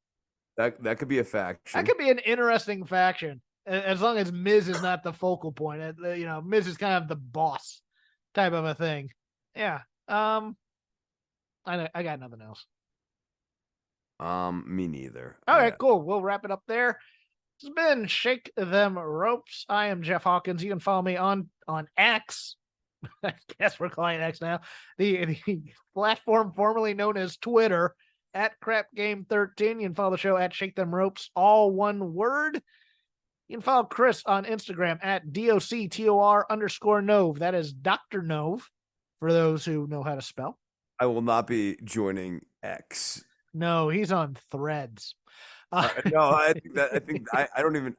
That could be a faction. That could be an interesting faction, as long as Miz is not the focal point. Miz is kind of the boss type of a thing. Yeah. I got nothing else. Me neither. All right, cool. We'll wrap it up there. This has been Shake Them Ropes. I am Jeff Hawkins. You can follow me on X. I guess we're calling it X now. The platform formerly known as Twitter at CrapGame13. You can follow the show at Shake Them Ropes, all one word. You can follow Chris on Instagram at DOCTOR_Nove. That is Dr. Nove, for those who know how to spell. I will not be joining X. No, he's on Threads. No, I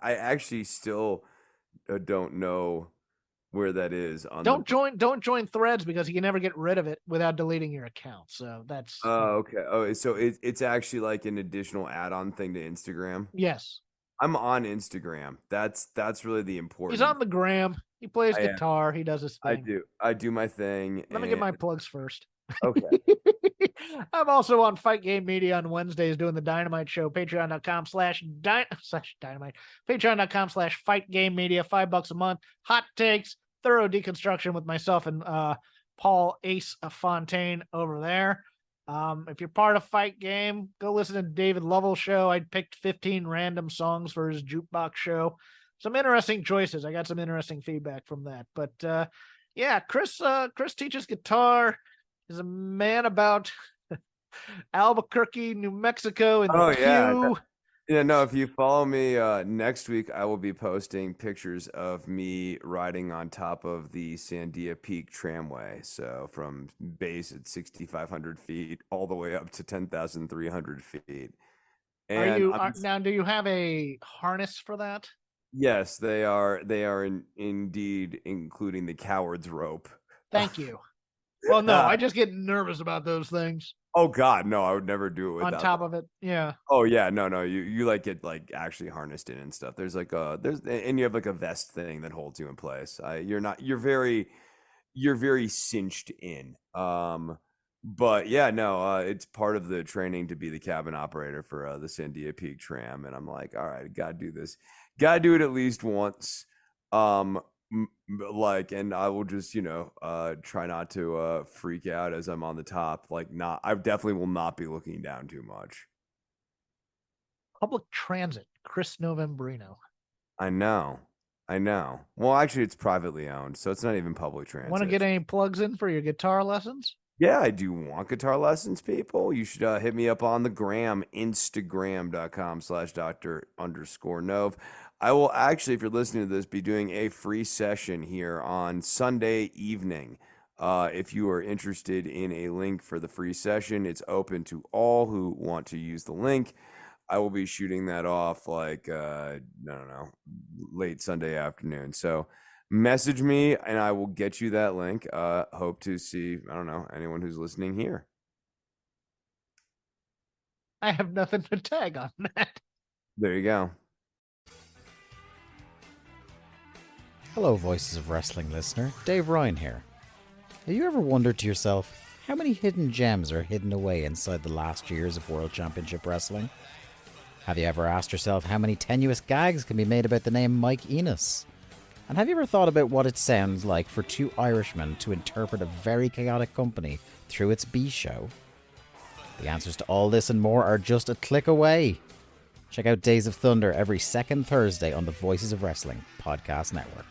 actually still don't know where that is. Don't join Threads because you can never get rid of it without deleting your account. So that's. Oh, okay. Oh, so it's actually like an additional add-on thing to Instagram. Yes. I'm on Instagram. That's really the important. He's on the gram. He plays guitar. He does his thing. I do my thing. Let me get my plugs first. Okay. I'm also on Fight Game Media on Wednesdays doing the Dynamite Show. Patreon.com/Dynamite. Patreon.com/Fight Game Media. $5 a month. Hot takes, thorough deconstruction with myself and Paul Ace Fontaine over there. If you're part of Fight Game, go listen to David Lovell's show. I picked 15 random songs for his jukebox show. Some interesting choices. I got some interesting feedback from that. But Chris teaches guitar. Is a man about Albuquerque, New Mexico, and the Q. Yeah, no, if you follow me next week, I will be posting pictures of me riding on top of the Sandia Peak tramway. So from base at 6,500 feet all the way up to 10,300 feet. And now, do you have a harness for that? Yes, they are indeed including the coward's rope. Thank you. Well, no, I just get nervous about those things. Oh God, no, I would never do it without on top of it. Yeah. Oh yeah, no, you like get like actually harnessed in and stuff. There's like and you have like a vest thing that holds you in place. You're very cinched in. But yeah, no, it's part of the training to be the cabin operator for the Sandia Peak tram, and I'm like, all right, gotta do this, gotta do it at least once. And I will just try not to freak out as I'm on the top. I definitely will not be looking down too much. Public transit, Chris Novembrino. I know. Well, actually, it's privately owned, so it's not even public transit. Want to get any plugs in for your guitar lessons? Yeah, I do want guitar lessons, people. You should hit me up on the gram, instagram.com/Dr_Nove. I will actually, if you're listening to this, be doing a free session here on Sunday evening. If you are interested in a link for the free session, it's open to all who want to use the link. I will be shooting that off late Sunday afternoon. So message me and I will get you that link. Hope to see, anyone who's listening here. I have nothing to tag on that. There you go. Hello, Voices of Wrestling listener. Dave Ryan here. Have you ever wondered to yourself how many hidden gems are hidden away inside the last years of World Championship Wrestling? Have you ever asked yourself how many tenuous gags can be made about the name Mike Enos? And have you ever thought about what it sounds like for two Irishmen to interpret a very chaotic company through its B-show? The answers to all this and more are just a click away. Check out Days of Thunder every second Thursday on the Voices of Wrestling podcast network.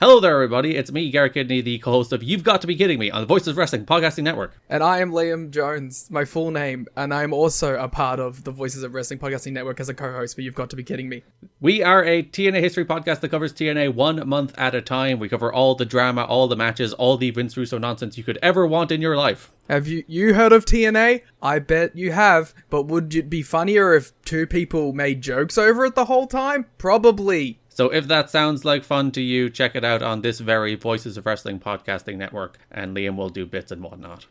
Hello there, everybody. It's me, Garrett Kidney, the co-host of You've Got to Be Kidding Me on the Voices of Wrestling Podcasting Network. And I am Liam Jones, my full name, and I am also a part of the Voices of Wrestling Podcasting Network as a co-host for You've Got to Be Kidding Me. We are a TNA history podcast that covers TNA 1 month at a time. We cover all the drama, all the matches, all the Vince Russo nonsense you could ever want in your life. Have you heard of TNA? I bet you have, but would it be funnier if two people made jokes over it the whole time? Probably. So if that sounds like fun to you, check it out on this very Voices of Wrestling Podcasting Network, and Liam will do bits and whatnot.